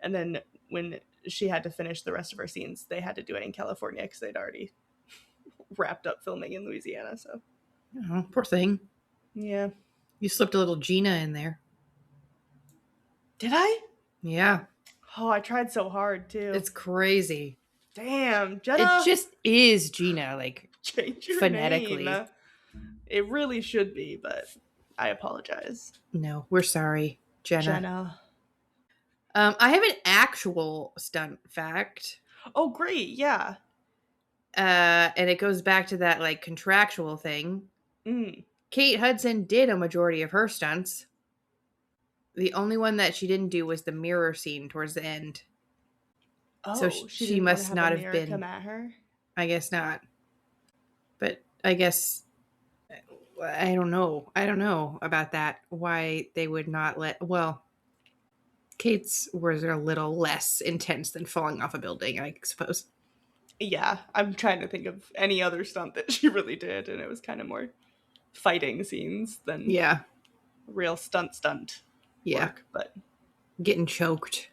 And then when she had to finish the rest of her scenes, they had to do it in California because they'd already wrapped up filming in Louisiana. So, oh, poor thing. Yeah. You slipped a little Gina in there. Did I? Yeah. Oh, I tried so hard too. It's crazy. Damn, Jenna. It just is Gina, like change your phonetically. Name. It really should be, but I apologize. No, we're sorry, Jenna. I have an actual stunt fact. Oh, great. Yeah. And it goes back to that like contractual thing. Kate Hudson did a majority of her stunts. The only one that she didn't do was the mirror scene towards the end. Oh, so she must not have been. Come at her? I guess not. But I guess I don't know. I don't know about that. Why they would not let. Well, Kate's was a little less intense than falling off a building, I suppose. Yeah, I'm trying to think of any other stunt that she really did, and it was kind of more fighting scenes than real stunt work, but getting choked.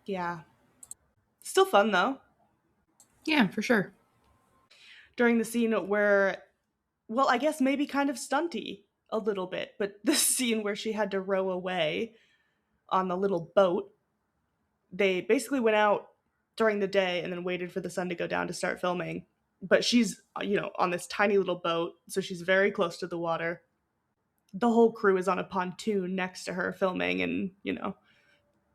Yeah. Still fun though. Yeah, for sure. during the scene where, well, I guess maybe kind of stunty a little bit, but the scene where she had to row away on the little boat, they basically went out during the day and then waited for the sun to go down to start filming. But she's, on this tiny little boat, so she's very close to the water. The whole crew is on a pontoon next to her filming and,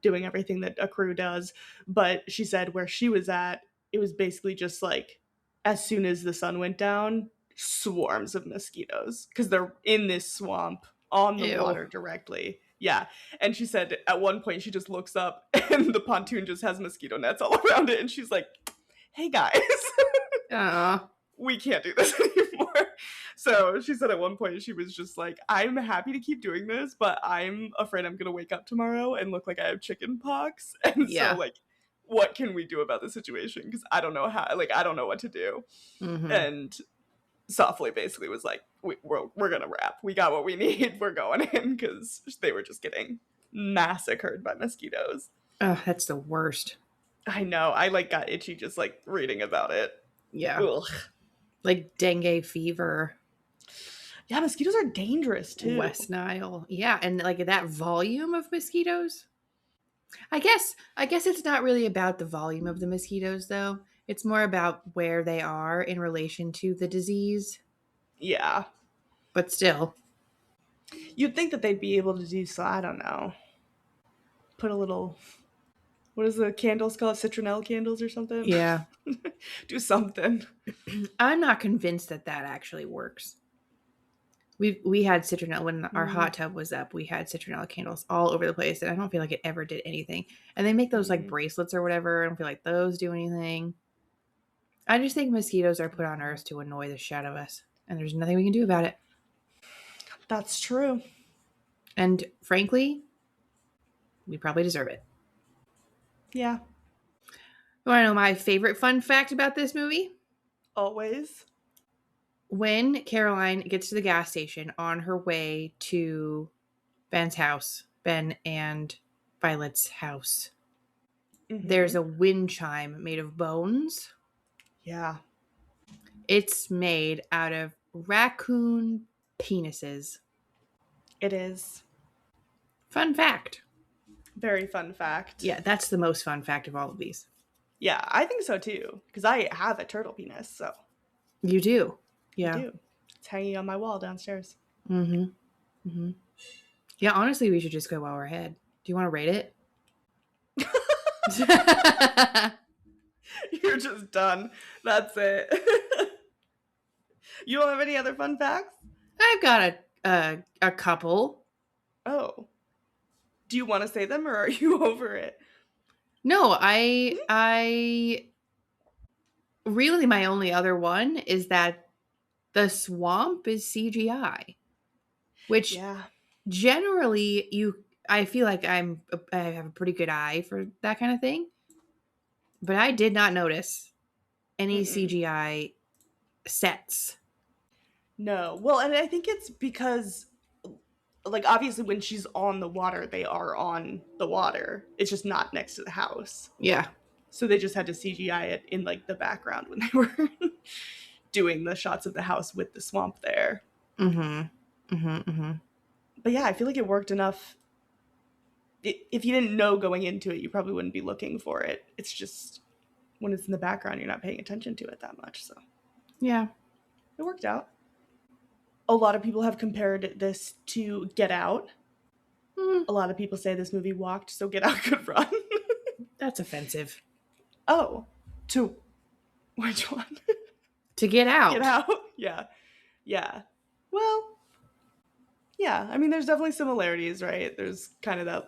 doing everything that a crew does. But she said where she was at, it was basically just like as soon as the sun went down, swarms of mosquitoes because they're in this swamp on the Ew. water directly. Yeah. And she said at one point she just looks up and the pontoon just has mosquito nets all around it. And she's like, hey guys, we can't do this anymore. So she said at one point she was just like, I'm happy to keep doing this, but I'm afraid I'm going to wake up tomorrow and look like I have chicken pox. And Yeah. so, like, what can we do about the situation? Because I don't know how, I don't know what to do. Mhm. And Softly basically was like, we're going to wrap. We got what we need. We're going in because they were just getting massacred by mosquitoes. Oh, that's the worst. I know. I got itchy just reading about it. Yeah. Ugh. Like dengue fever. Yeah, mosquitoes are dangerous too. West Nile. Yeah, and that volume of mosquitoes. I guess it's not really about the volume of the mosquitoes though. It's more about where they are in relation to the disease. Yeah. But still. You'd think that they'd be able to do so, I don't know. Put a little, what is the candles called? Citronelle candles or something? Yeah. Do something. I'm not convinced that actually works. We had citronella when our hot tub was up. We had citronella candles all over the place, and I don't feel like it ever did anything. And they make those bracelets or whatever. I don't feel like those do anything. I just think mosquitoes are put on Earth to annoy the shit out of us, and there's nothing we can do about it. That's true. And frankly, we probably deserve it. Yeah. You want to know my favorite fun fact about this movie? Always. When Caroline gets to the gas station on her way to Ben's house, Ben and Violet's house, there's a wind chime made of bones. Yeah. It's made out of raccoon penises. It is. Fun fact. Very fun fact. Yeah, that's the most fun fact of all of these. Yeah, I think so too. Because I have a turtle penis, so. You do. Yeah. I do. It's hanging on my wall downstairs. Mm-hmm. Mm-hmm. Yeah, honestly, we should just go while we're ahead. Do you want to rate it? You're just done. That's it. You don't have any other fun facts? I've got a couple. Oh. Do you want to say them or are you over it? No, I really my only other one is that the swamp is CGI, which generally I feel like I have a pretty good eye for that kind of thing, but I did not notice any CGI sets. No. Well, and I think it's because obviously when she's on the water, they are on the water. It's just not next to the house. Yeah. So they just had to CGI it in the background when they were doing the shots of the house with the swamp there. Mm-hmm. Mm-hmm. Mm-hmm. But yeah, I feel like it worked enough. If you didn't know going into it, you probably wouldn't be looking for it. It's just when it's in the background, you're not paying attention to it that much. So yeah, it worked out. A lot of people have compared this to Get Out. A lot of people say this movie walked, so Get Out could run. That's offensive. Oh, to which one? To Get Out. Get Out? Yeah. Yeah. Well, yeah. I mean, there's definitely similarities, right? There's kind of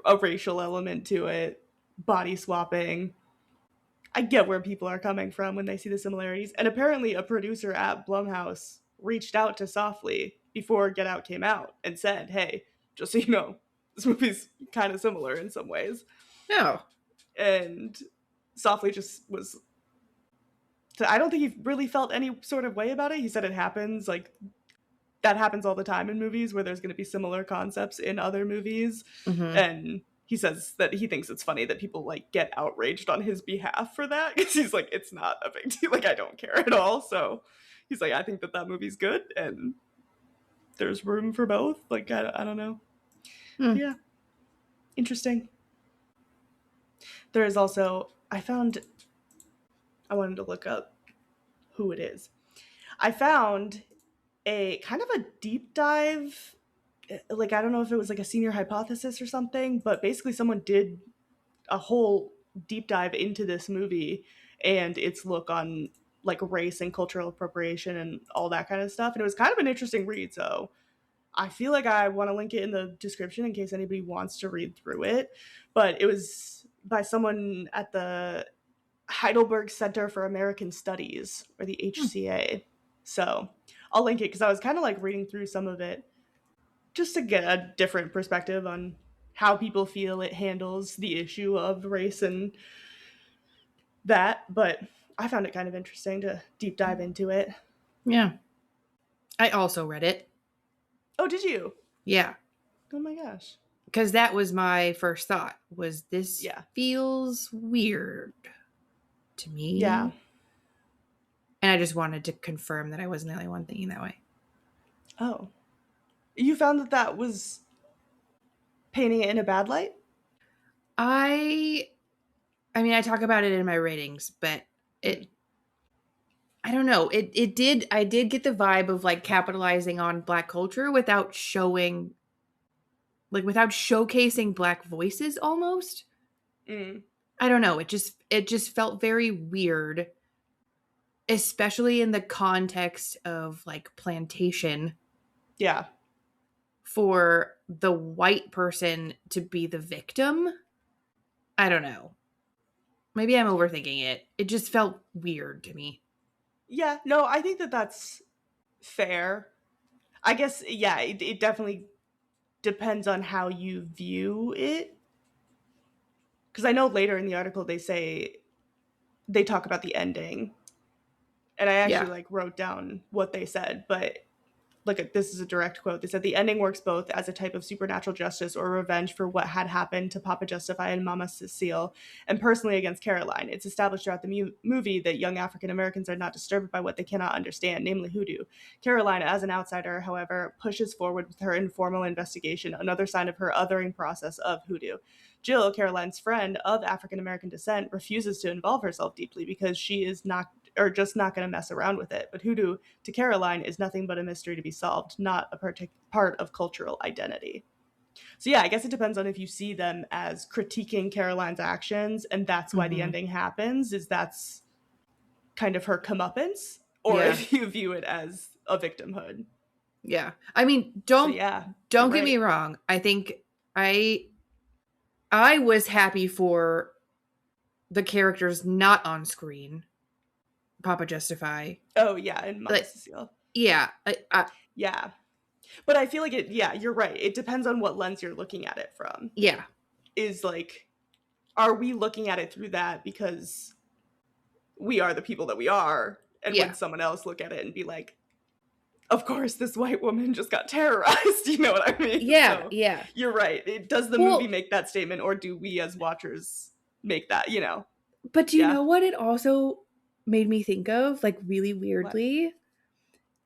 a racial element to it, body swapping. I get where people are coming from when they see the similarities. And apparently a producer at Blumhouse reached out to Softly before Get Out came out and said, hey, just so you know, this movie's kind of similar in some ways. No. And Softly just was... I don't think he really felt any sort of way about it. He said it happens. That happens all the time in movies where there's going to be similar concepts in other movies. And he says that he thinks it's funny that people like get outraged on his behalf for that, because he's like, it's not a big deal, like I don't care at all. So he's like, I think that movie's good and there's room for both. Like I don't know. Yeah, interesting. There is also, I wanted to look up who it is. I found a kind of a deep dive, like I don't know if it was like a senior hypothesis or something, but basically someone did a whole deep dive into this movie and its look on like race and cultural appropriation and all that kind of stuff, and it was kind of an interesting read. So I feel like I want to link it in the description in case anybody wants to read through it. But it was by someone at the Heidelberg Center for American Studies, or the HCA. So I'll link it because I was kind of like reading through some of it just to get a different perspective on how people feel it handles the issue of race and that. But I found it kind of interesting to deep dive into it. Yeah. I also read it. Oh, did you? Yeah. Oh my gosh. Because that was my first thought, was this feels weird to me. Yeah. And I just wanted to confirm that I wasn't the only one thinking that way. Oh. You found that was painting it in a bad light? I mean, I talk about it in my ratings, but I don't know. I did get the vibe of like capitalizing on Black culture without showcasing Black voices almost. I don't know. It just felt very weird, especially in the context of like plantation. Yeah. For the white person to be the victim. I don't know. Maybe I'm overthinking it. It just felt weird to me. Yeah, no, I think that that's fair. I guess, yeah, it definitely depends on how you view it. Because I know later in the article they talk about the ending. And I actually like wrote down what they said, but look, this is a direct quote. They said the ending works both as a type of supernatural justice or revenge for what had happened to Papa Justify and Mama Cecile, and personally against Caroline. It's established throughout the movie that young African Americans are not disturbed by what they cannot understand, namely hoodoo. Caroline, as an outsider, however, pushes forward with her informal investigation, another sign of her othering process of hoodoo. Jill, Caroline's friend of African American descent, refuses to involve herself deeply because she is not going to mess around with it. But hoodoo to Caroline is nothing but a mystery to be solved, not a part of cultural identity. So yeah, I guess it depends on if you see them as critiquing Caroline's actions, and that's why the ending happens, is that's kind of her comeuppance, or if you view it as a victimhood. Yeah. I mean, don't get me wrong. I think I was happy for the characters not on screen. Papa Justify. Oh yeah, and Mama Cecile. Yeah. Yeah. But I feel like you're right. It depends on what lens you're looking at it from. Yeah. Is like, are we looking at it through that because we are the people that we are? And would someone else look at it and be like, of course, this white woman just got terrorized. You know what I mean? Yeah, so, yeah. You're right. Does the movie make that statement, or do we as watchers make that, you know? But do you know what it also made me think of, like really weirdly,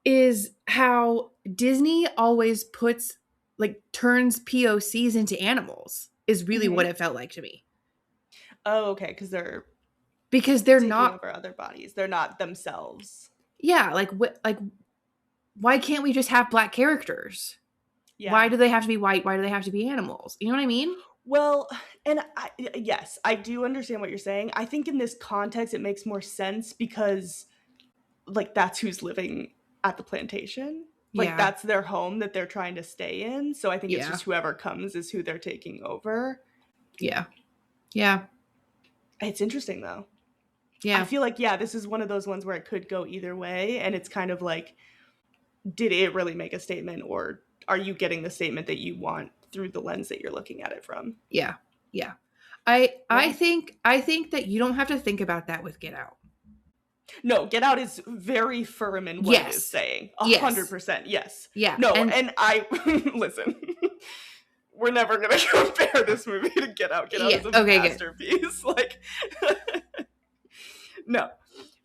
is how Disney always turns POCs into animals, is really what it felt like to me. Oh, okay, because they're not over other bodies. They're not themselves. Yeah, why can't we just have Black characters? Yeah. Why do they have to be white? Why do they have to be animals? You know what I mean? Well, and yes, I do understand what you're saying. I think in this context, it makes more sense because, like, that's who's living at the plantation. Like, that's their home that they're trying to stay in. So I think it's just whoever comes is who they're taking over. Yeah. Yeah. It's interesting, though. Yeah. I feel like, this is one of those ones where it could go either way. And it's kind of like, did it really make a statement, or are you getting the statement that you want through the lens that you're looking at it from? Yeah. Yeah. I think that you don't have to think about that with Get Out. No, Get Out is very firm in what it is saying. 100%. Yes. Yeah. No, and I listen. we're never gonna compare this movie to Get Out. Get Out Yeah, is a okay, good. masterpiece. Like, no,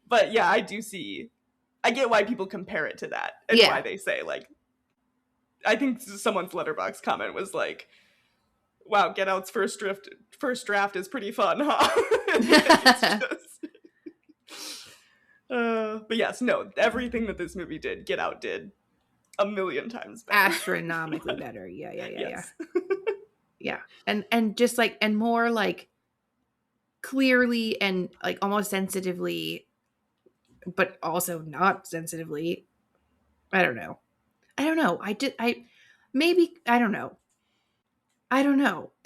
but yeah, I do see. I get why people compare it to that, and Yeah. why they say like. I think someone's letterbox comment was like, "Wow, Get Out's first draft is pretty fun, huh?" It's just. But yes, no, everything that this movie did, Get Out did a million times better. Astronomically better. Yeah. Yes. Yeah. And just like, and more like clearly and like almost sensitively, but also not sensitively. I don't know. Maybe, I don't know.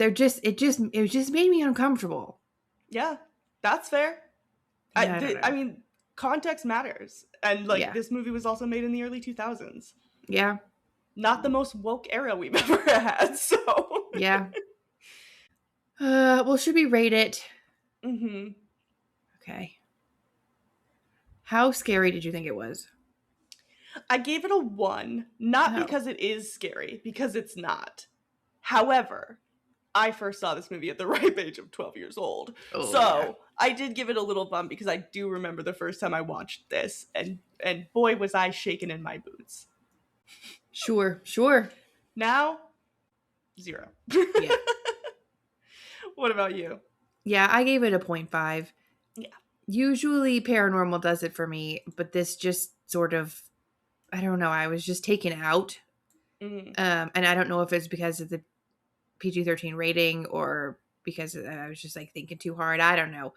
It just made me uncomfortable. Yeah, that's fair. Yeah, I don't know. I mean, context matters. And like Yeah. this movie was also made in the early 2000s. Yeah. Not the most woke era we've ever had, so. Yeah. Well, should we rate it? Mhm. Okay. How scary did you think it was? I gave it a 1, not Oh. because it is scary, because it's not. However, I first saw this movie at the ripe age of 12 years old. Oh, So yeah. I did give it a little bump because I do remember the first time I watched this, and boy was I shaken in my boots. Sure. Now, 0. Yeah. What about you? Yeah, I gave it a 0.5. Yeah. Usually paranormal does it for me, but this just sort of, I don't know, I was just taken out. Mm. And I don't know if it's because of the PG-13 rating or because I was just like thinking too hard. I don't know.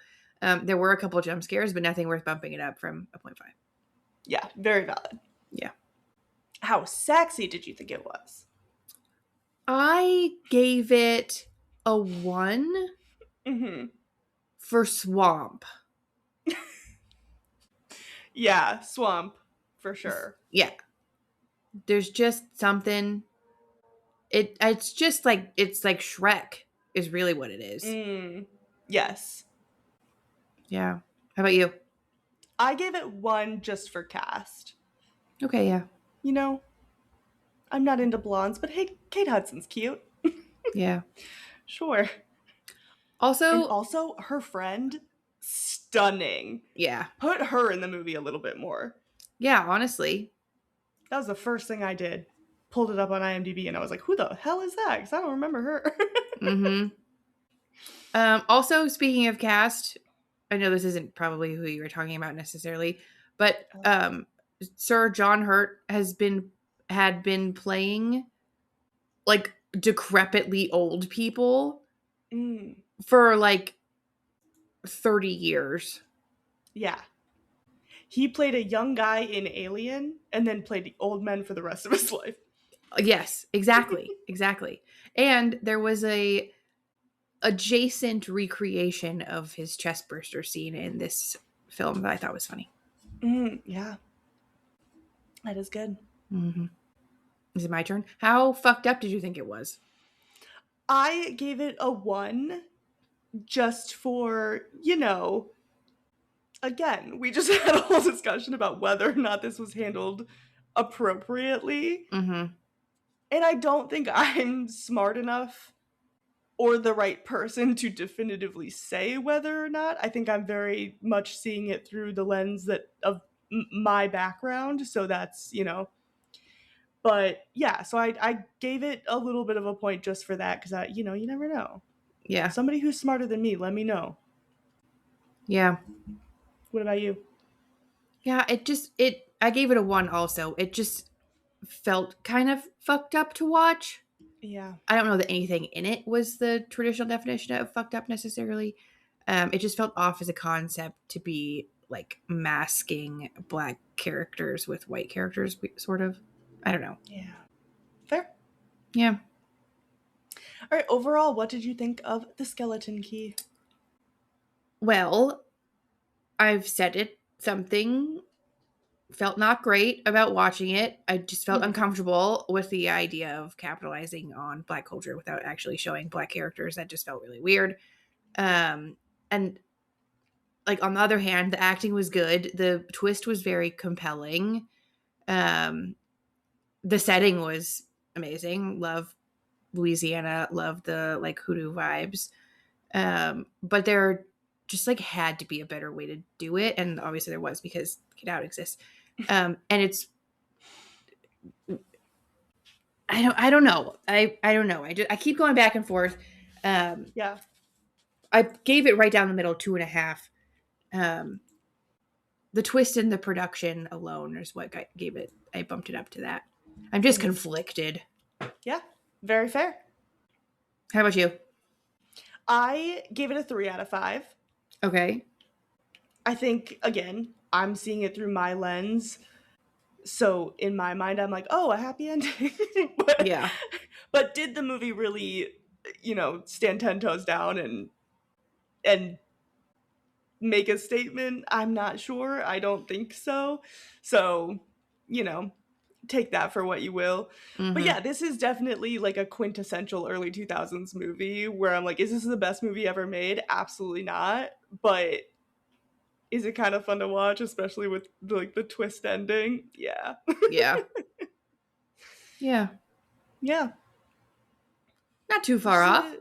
There were a couple jump scares, but nothing worth bumping it up from a 0.5. Yeah, very valid. Yeah. How sexy did you think it was? I gave it a 1 Mm-hmm. for Swamp. Yeah, swamp, for sure. Yeah. There's just something. It's just like, it's like Shrek is really what it is. Mm. Yes. Yeah. How about you? I gave it 1 just for cast. Okay, yeah. You know, I'm not into blondes, but hey, Kate Hudson's cute. Yeah. Sure. And Also, also, her friend, stunning. yeah. Put her in the movie a little bit more. Yeah, honestly. That was the first thing I did. Pulled it up on IMDb and I was like, who the hell is that? Because I don't remember her. Mm-hmm. Also, speaking of cast, I know this isn't probably who you were talking about necessarily, but Sir John Hurt had been playing like decrepitly old people Mm. for like 30 years. Yeah. He played a young guy in Alien and then played old men for the rest of his life. Yes, exactly. And there was a adjacent recreation of his chestburster scene in this film that I thought was funny. Yeah. That is good. Mm-hmm. Is it my turn? How fucked up did you think it was? I gave it a 1 just for, again, we just had a whole discussion about whether or not this was handled appropriately. Mm-hmm. And I don't think I'm smart enough or the right person to definitively say whether or not. I think I'm very much seeing it through the lens of my background. So that's, But yeah, so I gave it a little bit of a point just for that because you never know. Yeah. Somebody who's smarter than me, let me know. Yeah. What about you? Yeah, I gave it a 1 also. It just felt kind of fucked up to watch. Yeah. I don't know that anything in it was the traditional definition of fucked up necessarily. It just felt off as a concept to be like masking black characters with white characters, sort of. I don't know. Yeah. Fair. Yeah. All right, overall, what did you think of The Skeleton Key? Well, I've said it. Something felt not great about watching it. I just felt uncomfortable with the idea of capitalizing on black culture without actually showing black characters. That just felt really weird. And like on the other hand, the acting was good. The twist was very compelling. The setting was amazing. Love Louisiana. Love the like hoodoo vibes. But there just like had to be a better way to do it, and obviously there was because Get Out exists. And it's I don't know. I don't know. I keep going back and forth. Yeah. I gave it right down the middle, 2.5. The twist in the production alone is what gave it. I bumped it up to that. I'm just conflicted. Yeah. Very fair. How about you? I gave it a 3 out of 5. Okay. I think, again, I'm seeing it through my lens. So in my mind, I'm like, oh, a happy ending. Yeah. But did the movie really, stand 10 toes down and make a statement? I'm not sure. I don't think so. So, take that for what you will. But yeah, this is definitely like a quintessential early 2000s movie where I'm like, is this the best movie ever made? Absolutely not. But is it kind of fun to watch, especially with like the twist ending? Yeah. Yeah. Yeah. Yeah. Not too far off.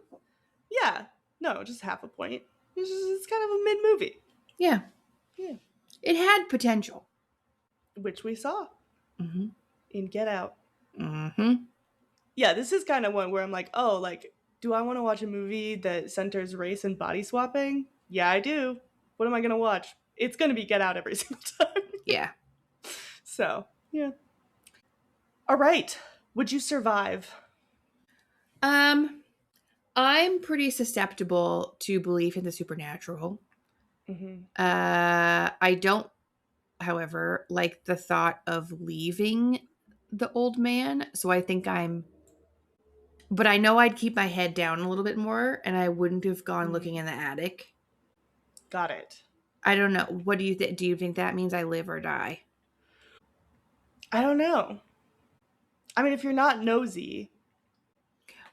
Yeah. No, just half a point. It's kind of a mid movie. Yeah. Yeah. It had potential. Which we saw Mm-hmm. in Get Out. Mm-hmm. Yeah, this is kind of one where I'm like, oh, like, do I want to watch a movie that centers race and body swapping? Yeah, I do. What am I going to watch? It's going to be Get Out every single time. Yeah. So, yeah. All right. Would you survive? I'm pretty susceptible to belief in the supernatural. Mm-hmm. I don't, however, like the thought of leaving the old man. So I think but I know I'd keep my head down a little bit more and I wouldn't have gone looking in the attic. Got it. I don't know. What do you think? Do you think that means I live or die? I don't know. I mean, if you're not nosy,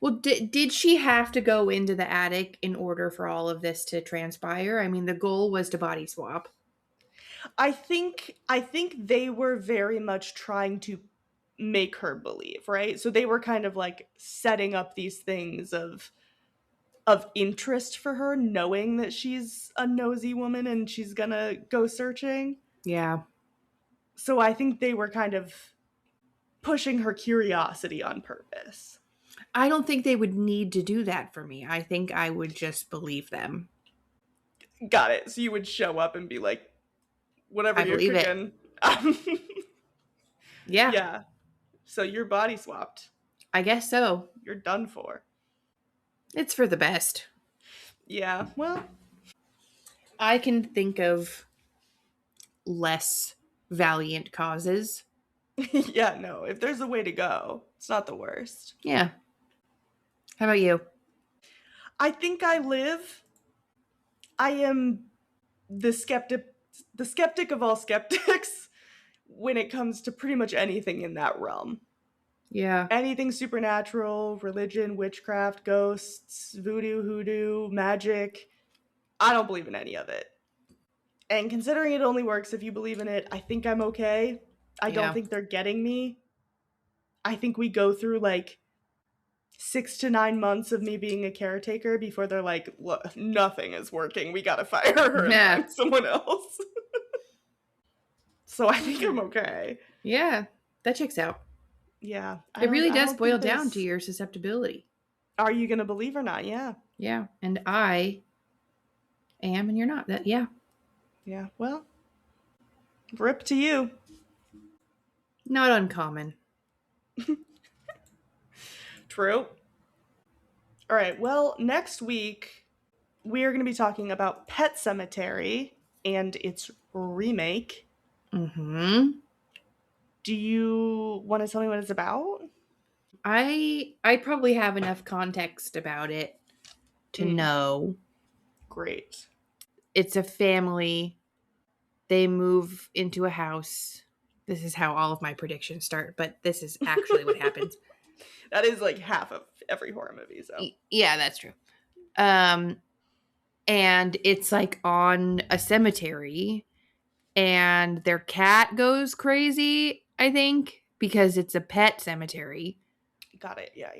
Well, did she have to go into the attic in order for all of this to transpire? I mean, the goal was to body swap. I think they were very much trying to make her believe, right? So they were kind of like setting up these things of interest for her, knowing that she's a nosy woman and she's gonna go searching. Yeah. So I think they were kind of pushing her curiosity on purpose. I don't think they would need to do that for me. I think I would just believe them. Got it. So you would show up and be like, whatever I you're believe it. cooking. Yeah. Yeah. So you're body swapped. I guess so. You're done for. It's for the best. Yeah. Well, I can think of less valiant causes. yeah, no. If there's a way to go, it's not the worst. Yeah. How about you? I think I live. I am the skeptic of all skeptics when it comes to pretty much anything in that realm. Yeah. Anything supernatural, religion, witchcraft, ghosts, voodoo, hoodoo, magic. I don't believe in any of it. And considering it only works if you believe in it, I think I'm okay. I don't Yeah. think they're getting me. I think we go through like 6 to 9 months of me being a caretaker before they're like, look, nothing is working. We gotta fire her and Yeah. find someone else. So I think I'm okay. Yeah. That checks out. Yeah. It really I does don't boil think down there's- to your susceptibility. Are you gonna believe or not? Yeah. Yeah. And I am and you're not. That yeah. Yeah. Well, rip to you. Not uncommon. True. All right. Well, next week we are going to be talking about Pet Sematary and its remake. Mm-hmm. Do you want to tell me what it's about? I probably have enough context about it to know. Great. It's a family. They move into a house. This is how all of my predictions start, but this is actually what happens. That is like half of every horror movie, so. Yeah, that's true. And it's like on a cemetery and their cat goes crazy, I think, because it's a pet cemetery. Got it. Yeah.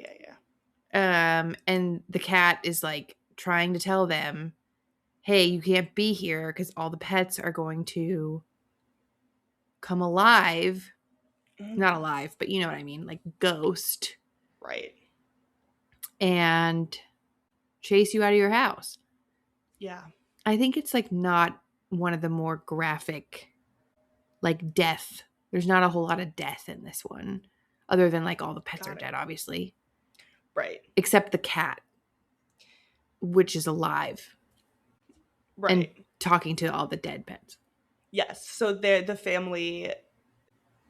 And the cat is like trying to tell them, hey, you can't be here because all the pets are going to come alive. Not alive, but you know what I mean, like ghost, Right. and chase you out of your house. Yeah. I think it's like not one of the more graphic, like death. There's not a whole lot of death in this one, other than like all the pets Got are it. dead, obviously, Right. except the cat, which is alive and Right. talking to all the dead pets. Yes. So the family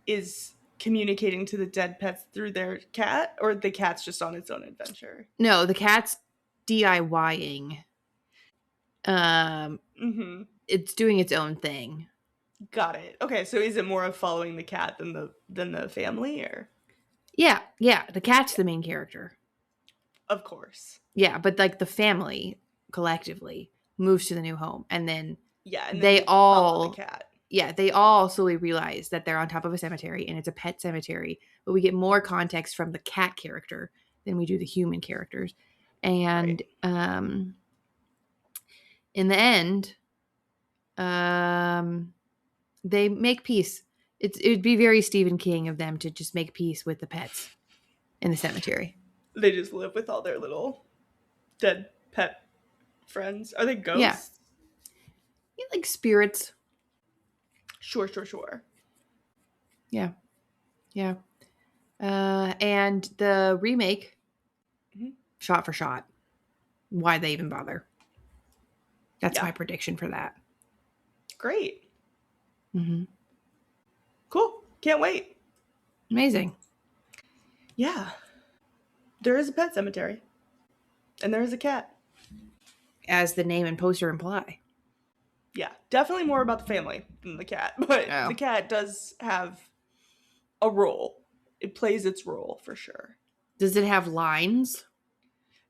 is communicating to the dead pets through their cat, or the cat's just on its own adventure. No, the cat's DIYing. Mm-hmm. It's doing its own thing. Got it. Okay, so is it more of following the cat than the family, or? Yeah. The cat's the main character. Of course. Yeah, but like the family collectively moves to the new home, and then Yeah, and then they follow the all, cat. yeah, they all slowly realize that they're on top of a cemetery and it's a pet cemetery. But we get more context from the cat character than we do the human characters, and Right. in the end, they make peace. It'd be very Stephen King of them to just make peace with the pets in the cemetery. They just live with all their little dead pet friends. Are they Yeah, ghosts? yeah, like spirits. Sure. Yeah. And the remake, Mhm. shot for shot. Why they even bother? That's Yeah. my prediction for that. Great. Mm-hmm. Cool. Can't wait. Amazing. Yeah. There is a pet cemetery. And there is a cat. As the name and poster imply. Yeah. Definitely more about the family than the cat. But Oh. the cat does have a role. It plays its role for sure. Does it have lines?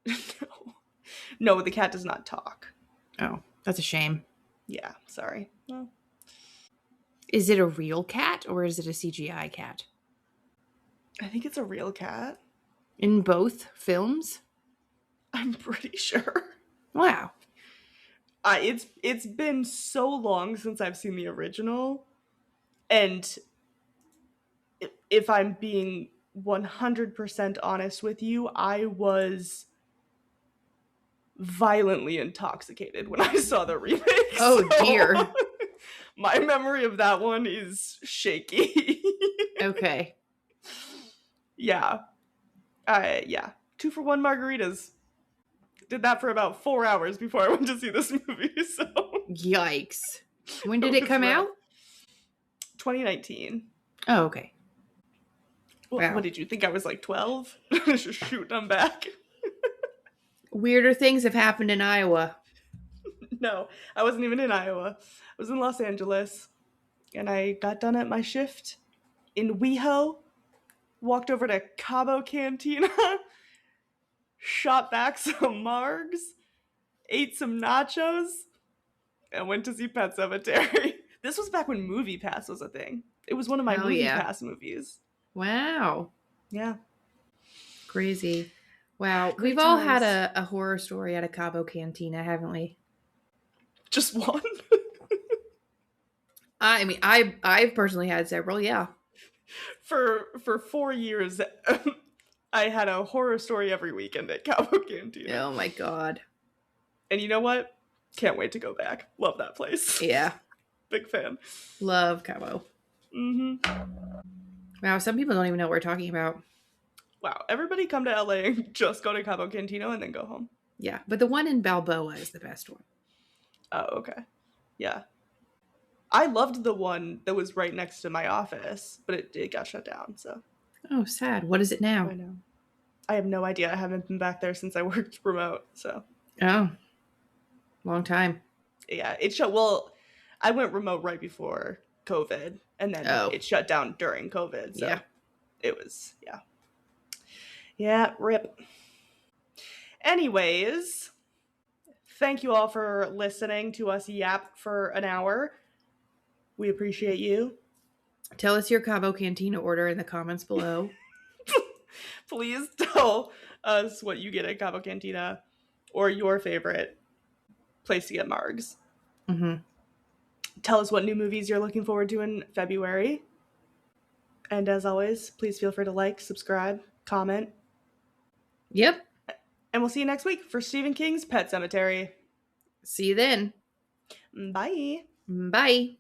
No. No, the cat does not talk. Oh, that's a shame. Yeah, sorry. Well, Is it a real cat or is it a CGI cat? I think it's a real cat. In both films? I'm pretty sure. Wow. It's been so long since I've seen the original, and if I'm being 100% honest with you, I was violently intoxicated when I saw the remake. Oh, dear. My memory of that one is shaky. Okay. Yeah. Yeah. 2-for-1 margaritas. Did that for about 4 hours before I went to see this movie, so. Yikes. When did it come rough. out? 2019. Oh, okay. What, Wow. what did you think? I was like 12? Shoot, I'm back. Weirder things have happened in Iowa. No, I wasn't even in Iowa. I was in Los Angeles, and I got done at my shift in WeHo, walked over to Cabo Cantina, shot back some margs, ate some nachos, and went to see Pet Sematary. This was back when Movie Pass was a thing. It was one of my Hell Movie yeah. Pass movies. Wow. Yeah. Crazy. Wow. Great We've all had times. a horror story at a Cabo Cantina, haven't we? Just one. I mean, I've personally had several, yeah. For 4 years, I had a horror story every weekend at Cabo Cantina. Oh my god. And you know what? Can't wait to go back. Love that place. Yeah. Big fan. Love Cabo. Mm-hmm. Wow, some people don't even know what we're talking about. Wow. Everybody come to LA and just go to Cabo Cantina and then go home. Yeah, but the one in Balboa is the best one. Oh, okay. Yeah. I loved the one that was right next to my office, but it got shut down, so. Oh, sad. What is it now? I know. I have no idea. I haven't been back there since I worked remote, so. Oh, long time. Yeah, it shut. Well, I went remote right before COVID, and then it shut down during COVID, so. Yeah. It was, yeah. Yeah, rip. Anyways, thank you all for listening to us yap for an hour. We appreciate you. Tell us your Cabo Cantina order in the comments below. Please tell us what you get at Cabo Cantina or your favorite place to get margs. Mm-hmm. Tell us what new movies you're looking forward to in February. And as always, please feel free to like, subscribe, comment. Yep. And we'll see you next week for Stephen King's Pet Sematary. See you then. Bye. Bye.